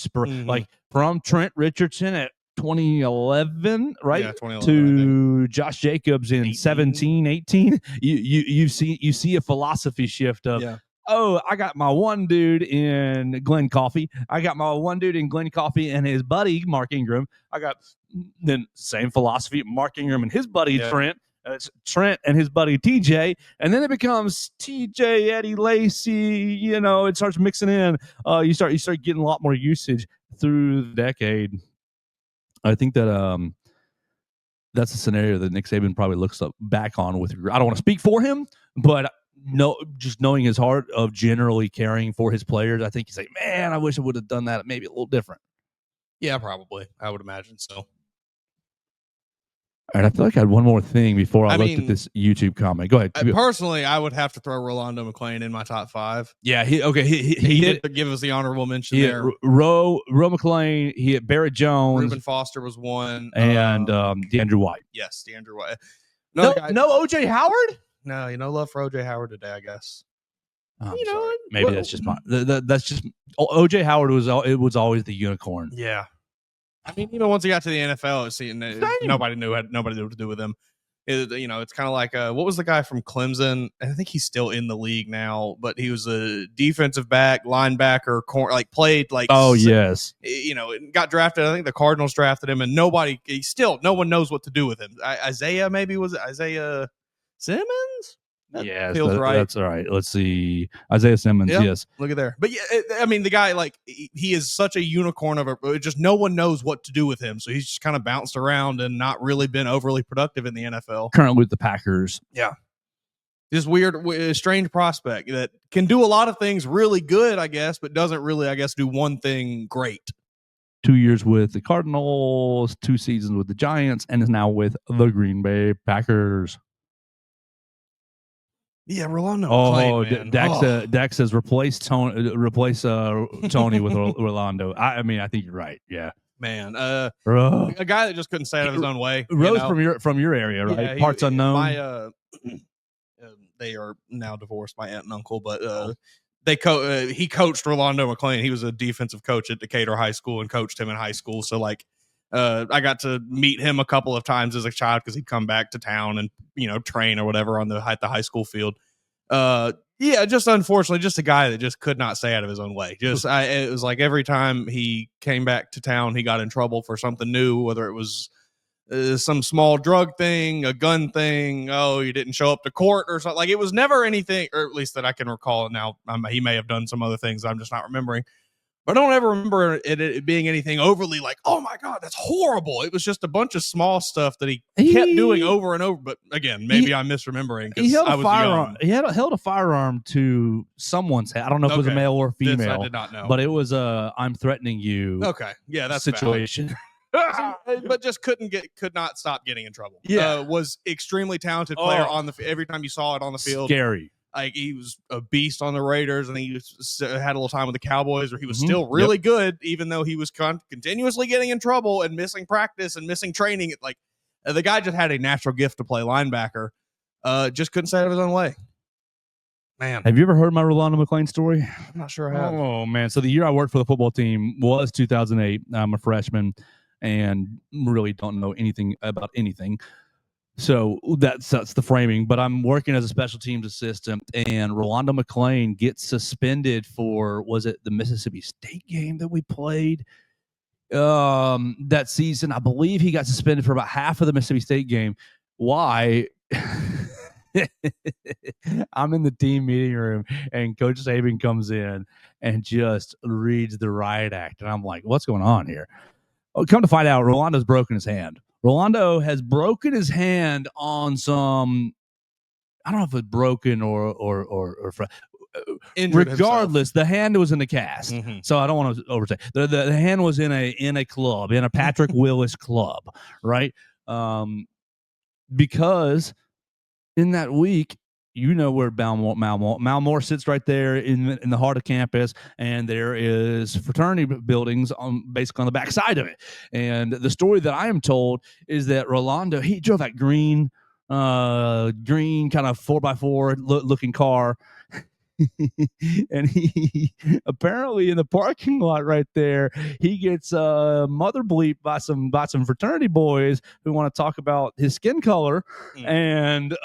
from Trent Richardson at 2011, right? Yeah, 2011, to Josh Jacobs in 17, 18. You see a philosophy shift of, I got my one dude in Glenn Coffey. I got my one dude in Glenn Coffey and his buddy, Mark Ingram. I got then same philosophy, Mark Ingram and his buddy, Trent. It's Trent and his buddy, TJ. And then it becomes TJ, Eddie Lacy. It starts mixing in. You start getting a lot more usage through the decade. I think that that's a scenario that Nick Saban probably looks back on with. I don't want to speak for him, but just knowing his heart of generally caring for his players, I think he's like, man, I wish I would have done that maybe a little different. Yeah, probably. I would imagine so. All right, I feel like I had one more thing before I looked at this YouTube comment. Go ahead. Personally, I would have to throw Rolando McClain in my top 5. Yeah, he did give us the honorable mention there. Ro McClain, he hit Barrett Jones. Reuben Foster was one. And DeAndre White. Yes, DeAndre White. No OJ Howard? No, no love for OJ Howard today, I guess. Maybe that's just that's just OJ Howard was always the unicorn. Yeah. Even once he got to the NFL, nobody knew what to do with him. It's kind of like what was the guy from Clemson? I think he's still in the league now, but he was a defensive back, linebacker, played like. Oh yes. Got drafted. I think the Cardinals drafted him, and no one knows what to do with him. Isaiah Simmons. Yes, right. That's all right. Let's see. Isaiah Simmons, yes. Look at there. But the guy, he is such a unicorn just no one knows what to do with him. So he's just kind of bounced around and not really been overly productive in the NFL. Currently with the Packers. Yeah. This weird, strange prospect that can do a lot of things really good, I guess, but doesn't really, do one thing great. 2 years with the Cardinals, 2 seasons with the Giants, and is now with the Green Bay Packers. Yeah, Rolando. Dak says replace Tony with Rolando. I think you're right. Yeah, man. A guy that just couldn't stay out of his own way. Rose from your area, right? Yeah, Parts unknown. They are now divorced, my aunt and uncle, but he coached Rolando McClain. He was a defensive coach at Decatur High School and coached him in high school. So I got to meet him a couple of times as a child because he'd come back to town and train or whatever at the high school field. Just unfortunately, just a guy that just could not stay out of his own way. It was like every time he came back to town, he got in trouble for something new, whether it was some small drug thing, a gun thing. Oh, you didn't show up to court or something. It was never anything, or at least that I can recall. Now he may have done some other things I'm just not remembering. But I don't ever remember it being anything overly like, oh my God, that's horrible. It was just a bunch of small stuff that he kept doing over and over. But again, maybe I'm misremembering He because held I a was firearm. young. He held a firearm to someone's head. I don't know if it was a Okay. male or This female, I did not know. but it was a "I'm threatening you" Okay. Yeah, that's situation. but just could not stop getting in trouble. Yeah. Was extremely talented player Oh. on the every time you saw it on the field. Scary. Like he was a beast on the Raiders, and he had a little time with the Cowboys where he was Mhm. still really good, even though he was continuously getting in trouble and missing practice and missing training. Like the guy just had a natural gift to play linebacker. Just couldn't stay out of his own way. Man, Have you ever heard my Rolando McClain story? I'm not sure I have. Oh man! So the year I worked for the football team was 2008. I'm a freshman and really don't know anything about anything. So that's the framing. But I'm working as a special teams assistant, and Rolando McClain gets suspended for, was it the Mississippi State game that we played that season? I believe he got suspended for about half of the Mississippi State game. Why? I'm in the team meeting room, and Coach Saban comes in and just reads the riot act, and I'm like, "What's going on here?" Oh, come to find out, Rolando's broken his hand. Rolando has broken his hand on some. I don't know if it's broken or Injured regardless, the hand was in the cast. himself. So I don't want to oversay. The hand was in a club, in a Patrick Willis club, right? Because in that week, you know where Malmore sits right there in the heart of campus, and there is fraternity buildings basically on the back side of it. And the story that I am told is that Rolando, he drove that green kind of 4x4 looking car. And he apparently in the parking lot right there, he gets mother bleeped by some fraternity boys who want to talk about his skin color, and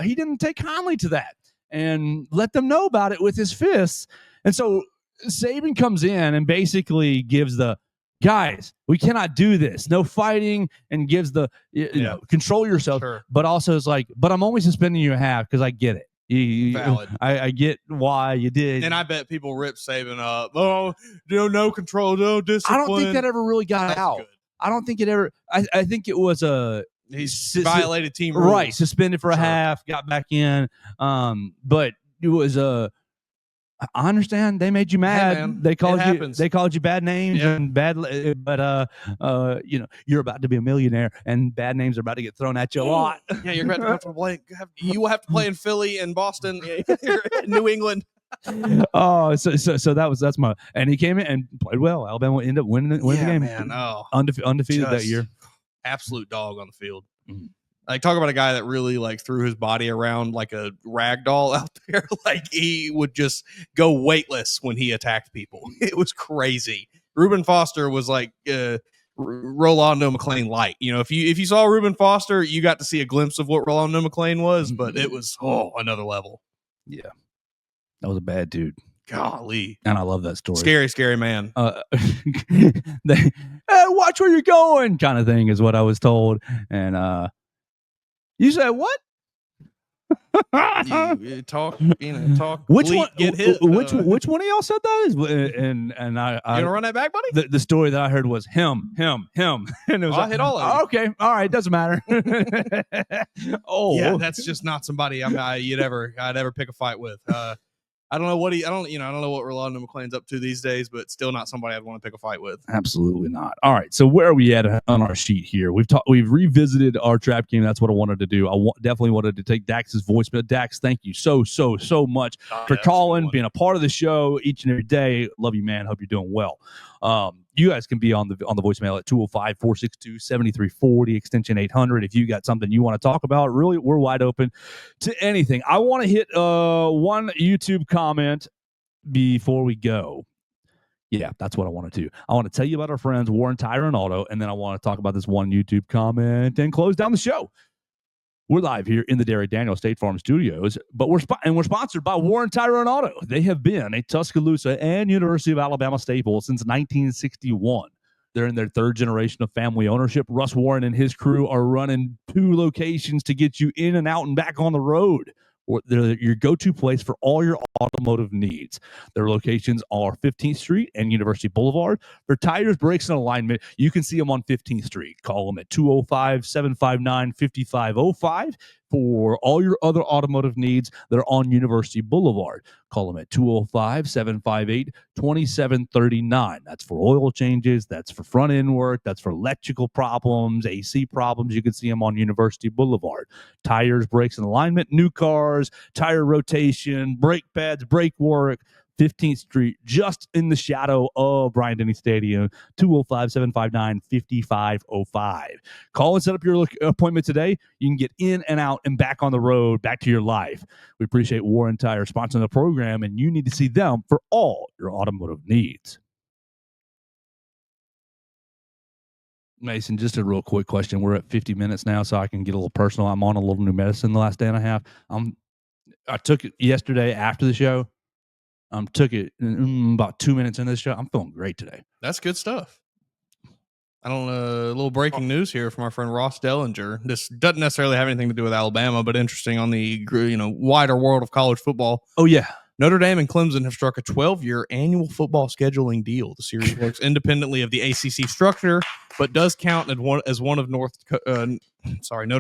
he didn't take kindly to that and let them know about it with his fists. And so Saban comes in and basically gives the guys, we cannot do this, no fighting, and gives the you know, control yourself. Sure. But also is like, but I'm only suspending you a half because I get it. Valid. I get why you did. And I bet people rip Saban up. Oh, no control, no discipline. I don't think that ever really got That's out. good. I don't think it ever. I think it was a He's violated team rules. right, suspended for a Sure. half, got back in. But it was I understand they made you mad. man, They called it you. happens. They called you bad names Yeah. and bad. But you know, you're about to be a millionaire, and bad names are about to get thrown at you a lot. Yeah, you're going to have to play. You will have to play in Philly and Boston, New England. Oh, so that's my. And he came in and played well. Alabama ended up winning the game. Man. Oh, Undefeated that just year. absolute dog on the field. Mhm. Like, talk about a guy that really like threw his body around like a rag doll out there. Like, he would just go weightless when he attacked people. It was crazy. Reuben Foster was like Rolando McClain light. You know, if you saw Reuben Foster, you got to see a glimpse of what Rolando McClain was, but it was another level. Yeah, that was a bad dude. Golly, And I love that story. scary man. Hey, watch where you're going, kind of thing is what I was told. And you said what? You talk. Which bleep, one? Get hit. Which one of y'all said that? And You gonna run that back, buddy? the story that I heard was him, and it was I hit all of you. okay, all right, doesn't matter. Yeah, that's just not somebody I'd ever pick a fight with. I don't know what I don't know what Rolando McClain's up to these days, but still not somebody I'd want to pick a fight with. Absolutely not. All right, so where are we at on our sheet here? We've revisited our trap game. That's what I wanted to do. Definitely wanted to take Dax's voicemail. Dax, thank you so much for calling, being a part of the show each and every day. Love you, man. Hope you're doing well. You guys can be on the voicemail at 205-462-7340, extension 800. If you got something you want to talk about, really, we're wide open to anything. I want to hit one YouTube comment before we go. Yeah, that's what I want to do. I want to tell you about our friends Warren Tire and Auto, and then I want to talk about this one YouTube comment and close down the show. We're live here in the Derek Daniel State Farm Studios, but we're sponsored by Warren Tire and Auto. They have been a Tuscaloosa and University of Alabama staple since 1961. They're in their third generation of family ownership. Russ Warren and his crew are running 2 locations to get you in and out and back on the road. They're your go-to place for all your automotive needs. Their locations are 15th Street and University Boulevard. For tires, brakes, and alignment, you can see them on 15th Street. Call them at 205-759-5505. For all your other automotive needs, they're on University Boulevard. Call them at 205-758-2739. That's for oil changes. That's for front end work. That's for electrical problems, AC problems. You can see them on University Boulevard. Tires, brakes, and alignment, new cars, tire rotation, brake pads, brake work. 15th Street, just in the shadow of Bryant-Denny Stadium, 205-759-5505. Call and set up your appointment today. You can get in and out and back on the road, back to your life. We appreciate Warren Tire sponsoring the program, and you need to see them for all your automotive needs. Mason, just a real quick question. We're at 50 minutes now, so I can get a little personal. I'm on a little new medicine the last day and a half. I took it yesterday after the show. Took it about 2 minutes into the show. I'm feeling great today. That's good stuff. A little breaking news here from our friend Ross Dellinger. This doesn't necessarily have anything to do with Alabama, but interesting on the wider world of college football. Oh, yeah. Notre Dame and Clemson have struck a 12-year annual football scheduling deal. The series works independently of the ACC structure, but does count as one of Notre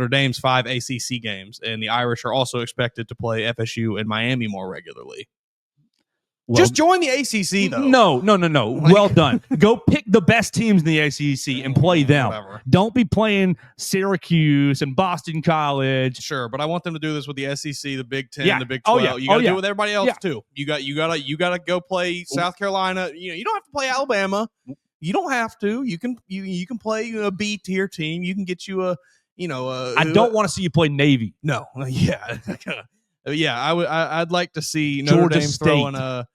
Dame's 5 ACC games. And the Irish are also expected to play FSU and Miami more regularly. Well, just join the ACC, though. No. Well done. Go pick the best teams in the ACC and play them. Whatever. Don't be playing Syracuse and Boston College. Sure, but I want them to do this with the SEC, the Big 10, Yeah. the Big Oh, 12. yeah. You got to Oh, do yeah. it with everybody else too. You got to go play South Carolina. You don't have to play Alabama. You don't have to. You can play a B tier team. You can get you I don't want to see you play Navy. No. Yeah. Yeah, I'd like to see Georgia Notre Dame State. throwing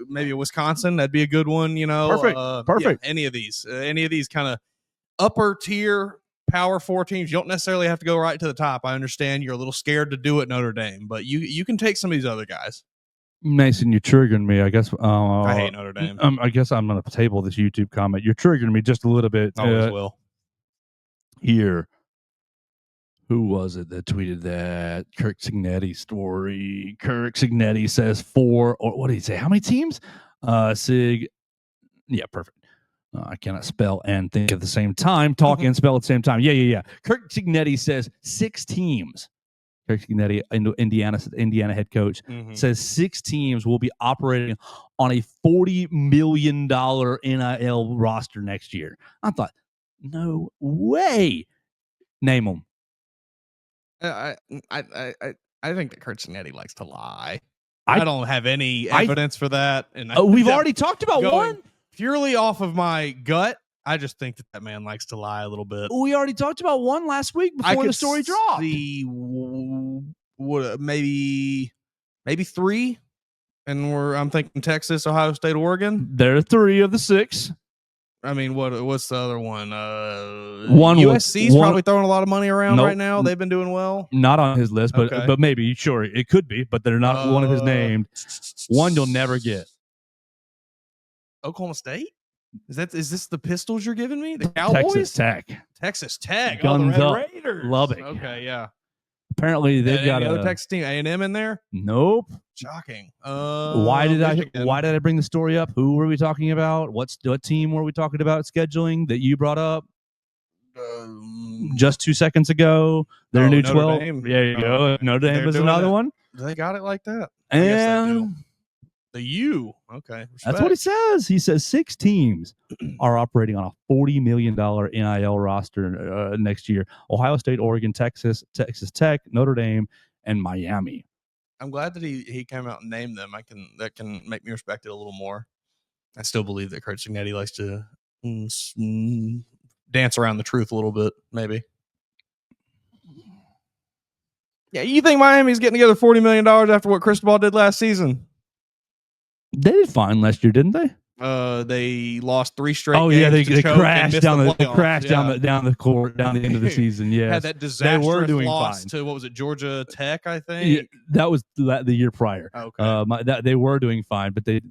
maybe Wisconsin. That'd be a good one. Perfect. Yeah, any of these kind of upper tier Power 4 teams. You don't necessarily have to go right to the top. I understand you're a little scared to do it, Notre Dame, but you can take some of these other guys. Mason, you're triggering me. I guess I hate Notre Dame. I guess I'm going to table this YouTube comment. You're triggering me just a little bit. Always will. Here. Who was it that tweeted that Kirk Cignetti story? Kirk Cignetti says 4, or what did he say? How many teams? Yeah, perfect. I cannot spell and think at the same time. Talk and spell at the same time. Yeah. Kirk Cignetti says 6 teams. Kirk Cignetti, Indiana head coach, says 6 teams will be operating on a $40 million NIL roster next year. I thought, no way. Name them. I think that Kurt Cignetti likes to lie. I don't have any evidence for that. And we've already talked about one. Purely off of my gut, I just think that man likes to lie a little bit. We already talked about one last week before the story dropped. Maybe 3, and I'm thinking Texas, Ohio State, Oregon. There are 3 of the 6. I mean, what's the other one? USC's probably throwing a lot of money around right now. They've been doing well. Not on his list, but Okay. but maybe, sure, it could be, but they're not one of his named. One you'll never get. Oklahoma State? Is this the Pistols you're giving me? The Cowboys? Texas Tech. Guns up. Raiders. Lubbock. Okay, yeah. Apparently they've got another Texas team. A&M in there? Nope. Shocking. Why did I bring the story up? Who were we talking about? What team were we talking about scheduling that you brought up? Just 2 seconds ago. Their new Notre 12. Dame. There you go. Notre Dame was another one. They got it like that. I guess they do. And The U. Okay. that's what he says. He says 6 teams are operating on a $40 million NIL roster next year. Ohio State, Oregon, Texas Tech, Notre Dame, and Miami. I'm glad that he came out and named them. That can make me respect it a little more. I still believe that Kurt Cignetti likes to dance around the truth a little bit, maybe. Yeah, you think Miami's getting together $40 million after what Cristobal did last season? They did fine last year, didn't they? They lost 3 straight. Oh games yeah, they to choke crashed and down missed the playoffs. crash down the court down the end of the season. Yeah, Had that disastrous they were doing loss fine. to what was it, Georgia Tech? I think. Yeah, that was the year prior. Okay. They were doing fine, but they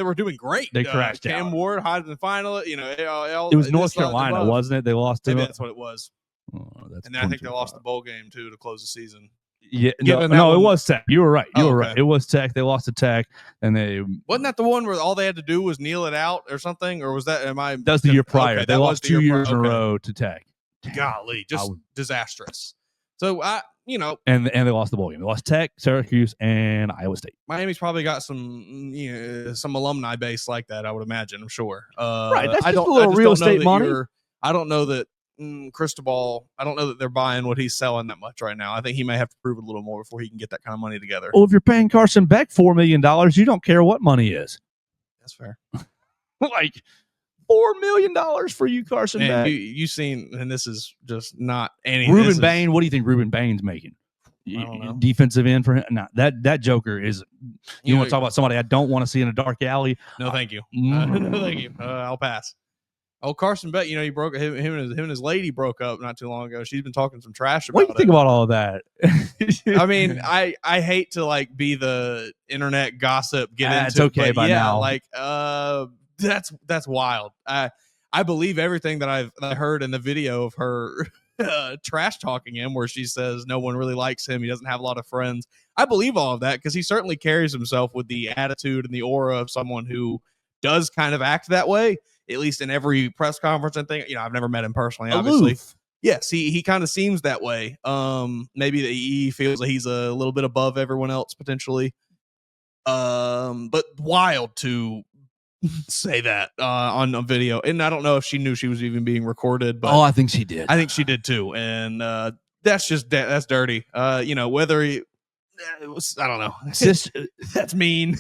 were doing great. They crashed Cam out. Ward hiding in the final. It was North Carolina, wasn't it? They lost. Maybe that's what it was. Oh, that's And then I think they lost the bowl game too to close the season. Yeah, Given that no, it one- was Tech. You were right. You Oh, were okay. right. It was Tech. They lost to Tech, and Wasn't that the one where all they had to do was kneel it out or something? Or was that? that's the year prior. Okay, They that was lost the 2 year years in a okay. row to Tech. Golly, just would- disastrous. So and they lost the bowl game. They lost Tech, Syracuse, and Iowa State. Miami's probably got some alumni base like that. I would imagine. I'm sure. Right, that's I just don't, a little I just real don't know estate that money. I don't know that Cristobal. I don't know that they're buying what he's selling that much right now. I think he may have to prove it a little more before he can get that kind of money together. Well, if you're paying Carson Beck $4 million, you don't care what money is. That's fair. Like $4 million for you, Carson And Beck. you seen, and this is just not anything. Ruben Bain, what do you think Ruben Bain's making? I don't know. Defensive end for him? No, that joker is. You know, want to talk about somebody I don't want to see in a dark alley? No, thank you. Mm. No, thank you. I'll pass. Oh, Carson Beck, he broke him and his lady broke up not too long ago. She's been talking some trash about What do you it. think about all of that? I mean, I hate to like be the internet gossip. It's okay but by yeah, now. Like that's wild. I believe everything that I heard in the video of her trash talking him, where she says no one really likes him. He doesn't have a lot of friends. I believe all of that because he certainly carries himself with the attitude and the aura of someone who does kind of act that way. At least in every press conference and thing. I've never met him personally, obviously. Aloof. Yes, he kind of seems that way. Maybe that he feels like he's a little bit above everyone else potentially. But wild to say that on a video. And I don't know if she knew she was even being recorded, but I think she did. I think she did too. And that's just that's dirty. Whether he I don't know. That's mean.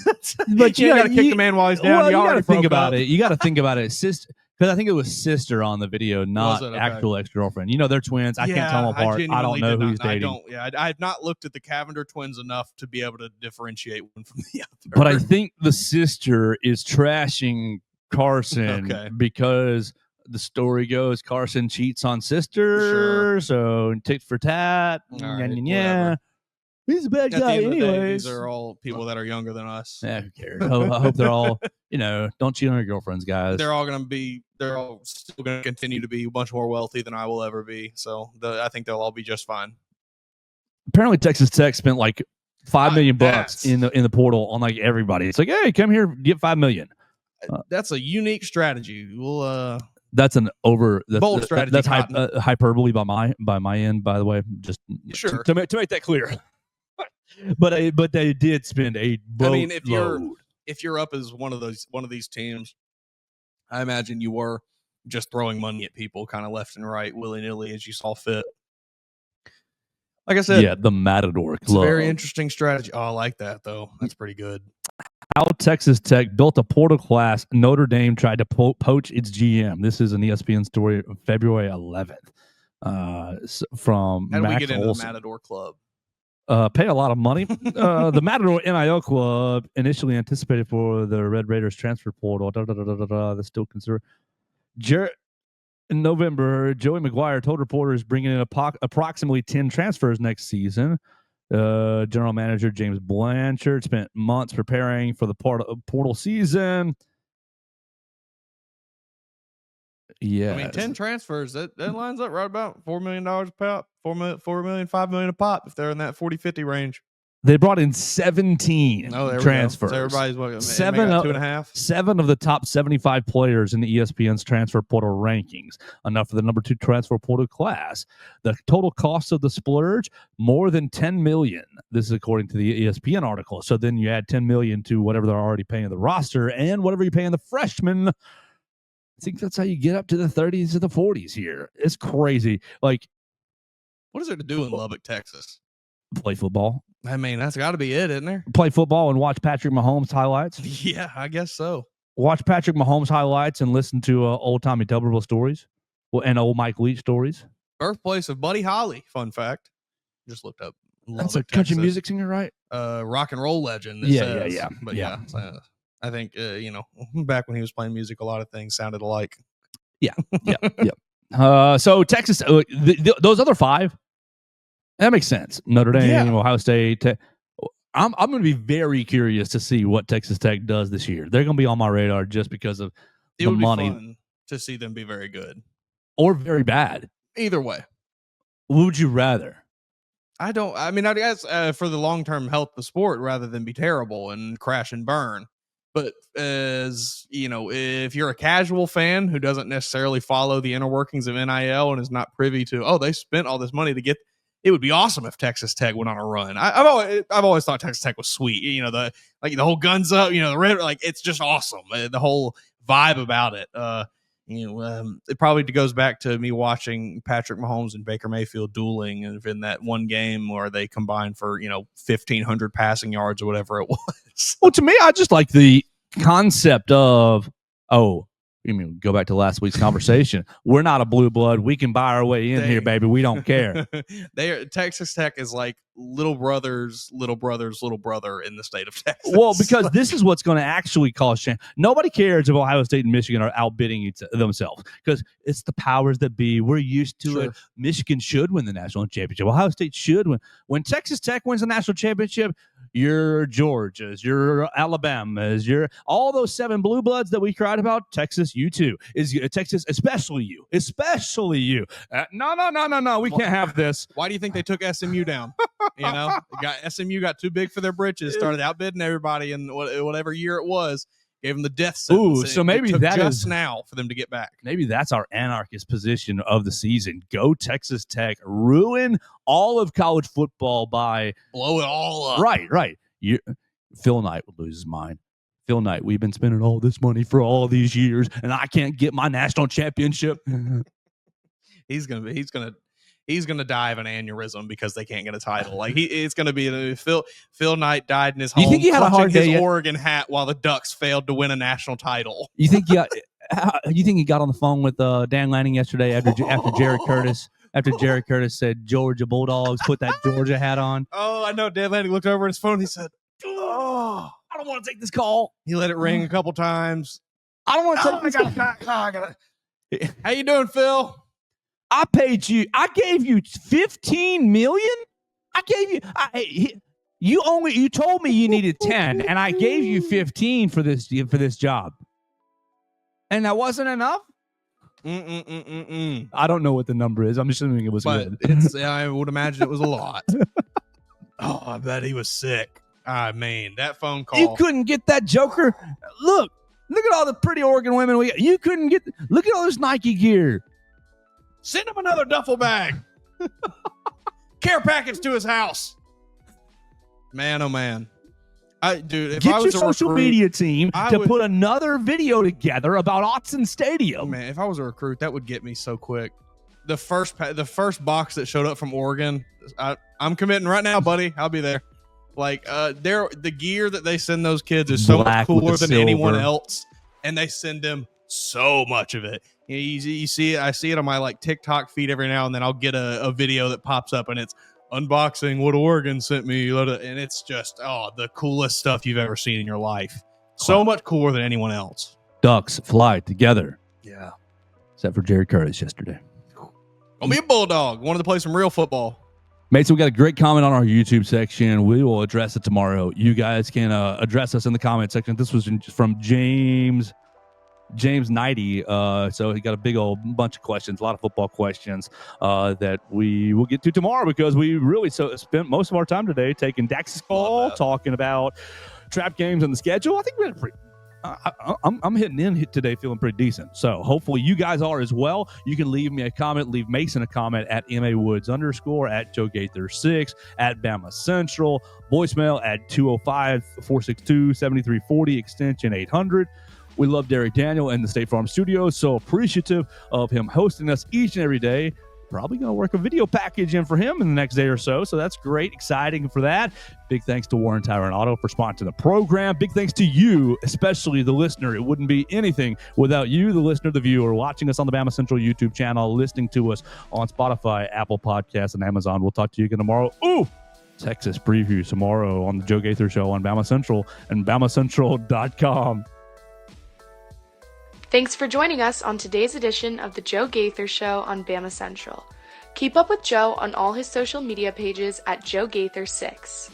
But you got to kick the man while he's down. Well, you got to already think broke about up. it. You got to think about it, sister. Because I think it was sister on the video, not it? Okay. actual ex-girlfriend. They're twins. I can't tell them apart. I don't genuinely know did who not- he's dating. I don't. Yeah, I have not looked at the Cavender twins enough to be able to differentiate one from the other. But I think the sister is trashing Carson Okay. because the story goes Carson cheats on sister, so tit for tat. All Yeah, right, yeah. whatever. He's a bad At the guy, end of the day, anyways. these are all people that are younger than us. Yeah, who cares? I hope they're all, don't cheat on your girlfriends, guys. They're all still going to continue to be much more wealthy than I will ever be. So I think they'll all be just fine. Apparently, Texas Tech spent like $5 million that's- in the portal on like everybody. It's like, hey, come here, get $5 million. That's a unique strategy. We'll That's an Bold strategy, That's Cotton. hyperbole by my end, by the way. Just Sure. to make that clear. but they did spend a boatload. if you're up as one of these teams, I imagine you were just throwing money at people kind of left and right, willy nilly as you saw fit. Like I said, Yeah, the Matador it's a Club. very interesting strategy. Oh, I like that though. That's pretty good. How Texas Tech built a portal class. Notre Dame tried to poach its GM. This is an ESPN story of February 11th. From How do we Max get into the Olson. Matador Club? Pay a lot of money. The Matador NIL Club, initially anticipated for the Red Raiders transfer portal. That's still considered. In November, Joey McGuire told reporters bringing in approximately 10 transfers next season. General manager James Blanchard spent months preparing for the portal season. Yeah, I mean, 10 transfers, that lines up right about $4 million a pop, $4 million, $5 million a pop if they're in that 40-50 range. they brought in 17 Oh, there transfers. we go. So everybody's what, Seven maybe of- 2.5. 7 of the top 75 players in the ESPN's transfer portal rankings, enough for the number 2 transfer portal class. The total cost of the splurge, more than $10 million. This is according to the ESPN article. So then you add $10 million to whatever they're already paying the roster and whatever you're paying the freshmen. I think that's how you get up to the 30s to the 40s here. It's crazy. Like, What is there to do in Lubbock, Texas? play football. I mean, that's got to be it, isn't there? Play football and watch Patrick Mahomes highlights. Yeah, I guess so. Watch Patrick Mahomes highlights and listen to old Tommy Tuberville stories and old Mike Leach stories. Birthplace of Buddy Holly. Fun fact. Just looked up. That's a Lubbock, country Texas. music singer, right? Rock and roll legend. it Yeah, says. yeah. But Yeah. yeah, I think back when he was playing music, a lot of things sounded alike. So Texas, those other 5, that makes sense. Notre Dame, Yeah. Ohio State. I'm going to be very curious to see what Texas Tech does this year. They're going to be on my radar just because of It the would money be fun to see them be very good. or very bad. Either way, What would you rather? I mean, I guess for the long-term health of the sport rather than be terrible and crash and burn. But as you know, if you're a casual fan who doesn't necessarily follow the inner workings of NIL and is not privy to, they spent all this money to get, it would be awesome if Texas Tech went on a run. I've always thought Texas Tech was sweet. You know, the whole guns up, you know, the red, like it's just awesome. The whole vibe about it. It probably goes back to me watching Patrick Mahomes and Baker Mayfield dueling in that one game where they combined for, 1,500 passing yards or whatever it was. Well, to me, I just like the concept of, go back to last week's conversation. We're not a blue blood. We can buy our way in here, baby. We don't care. Texas Tech is like little brother's little brother in the state of Texas. Well, because this is what's going to actually cause shame. Nobody cares if Ohio State and Michigan are outbidding themselves because it's the powers that be. We're used to it. Michigan should win the national championship. Ohio State should win. When Texas Tech wins the national championship, your Georgias, your Alabamas, your all those 7 blue bloods that we cried about. Texas, you too. Is Texas, especially you. No. We can't have this. Why do you think they took SMU down? SMU got too big for their britches. Started outbidding everybody in whatever year it was. Gave them the death sentence. Ooh, so maybe that is now for them to get back. Maybe that's our anarchist position of the season. Go Texas Tech, ruin all of college football by blow it all up. Right. Phil Knight would lose his mind. Phil Knight, we've been spending all this money for all these years, and I can't get my national championship. He's gonna die of an aneurysm because they can't get a title. Like it's gonna be Phil Knight died in his home. You think he had a hard day? His Oregon hat while the Ducks failed to win a national title. You think he got on the phone with Dan Lanning yesterday after Jerry Curtis? After Jerry Curtis said Georgia Bulldogs, put that Georgia hat on. Oh, I know. Dan Lanning looked over at his phone. He said, I don't want to take this call. He let it ring a couple times. I don't want to take this call. How you doing, Phil? I paid you. I gave you $15 million. You told me you needed 10, and I gave you 15 for this job, and that wasn't enough. I don't know what the number is. I'm assuming it was good. I would imagine it was a lot. I bet he was sick. I mean, that phone call. You couldn't get that joker. Look at all the pretty Oregon women we got. You couldn't get. Look at all this Nike gear. Send him another duffel bag. Care package to his house. Man, oh man. If Get I was your social media team to put another video together about Autzen Stadium. Man, if I was a recruit, that would get me so quick. The first box that showed up from Oregon, I'm committing right now, buddy. I'll be there. Like, the gear that they send those kids is so much cooler than anyone else, and they send them so much of it. You see it. I see it on my TikTok feed every now and then. I'll get a video that pops up, and it's unboxing what Oregon sent me, and it's just the coolest stuff you've ever seen in your life. So much cooler than anyone else. Ducks fly together. Yeah, except for Jerry Curtis yesterday. Gonna be a Bulldog. Wanted to play some real football. Mates, we got a great comment on our YouTube section. We will address it tomorrow. You guys can address us in the comment section. This was from James 90. So he got a big old bunch of questions, a lot of football questions that we will get to tomorrow because we really spent most of our time today taking Dax's call, talking about trap games and the schedule. I think we had a pretty. I'm hitting in today feeling pretty decent. So hopefully you guys are as well. You can leave me a comment, leave Mason a comment at MAWoods_, at Joe Gaither 6, at Bama Central, voicemail at 205-462-7340, extension 800. We love Derek Daniel and the State Farm Studios, so appreciative of him hosting us each and every day. Probably going to work a video package in for him in the next day or so that's great, exciting for that. Big thanks to Warren Tire and Auto for sponsoring the program. Big thanks to you, especially the listener. It wouldn't be anything without you, the listener, the viewer, watching us on the Bama Central YouTube channel, listening to us on Spotify, Apple Podcasts, and Amazon. We'll talk to you again tomorrow. Texas preview tomorrow on the Joe Gaither Show on Bama Central and BamaCentral.com. Thanks for joining us on today's edition of the Joe Gaither Show on Bama Central. Keep up with Joe on all his social media pages at Joe Gaither 6.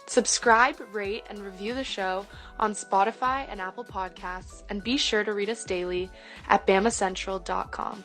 Subscribe, rate, and review the show on Spotify and Apple Podcasts, and be sure to read us daily at BamaCentral.com.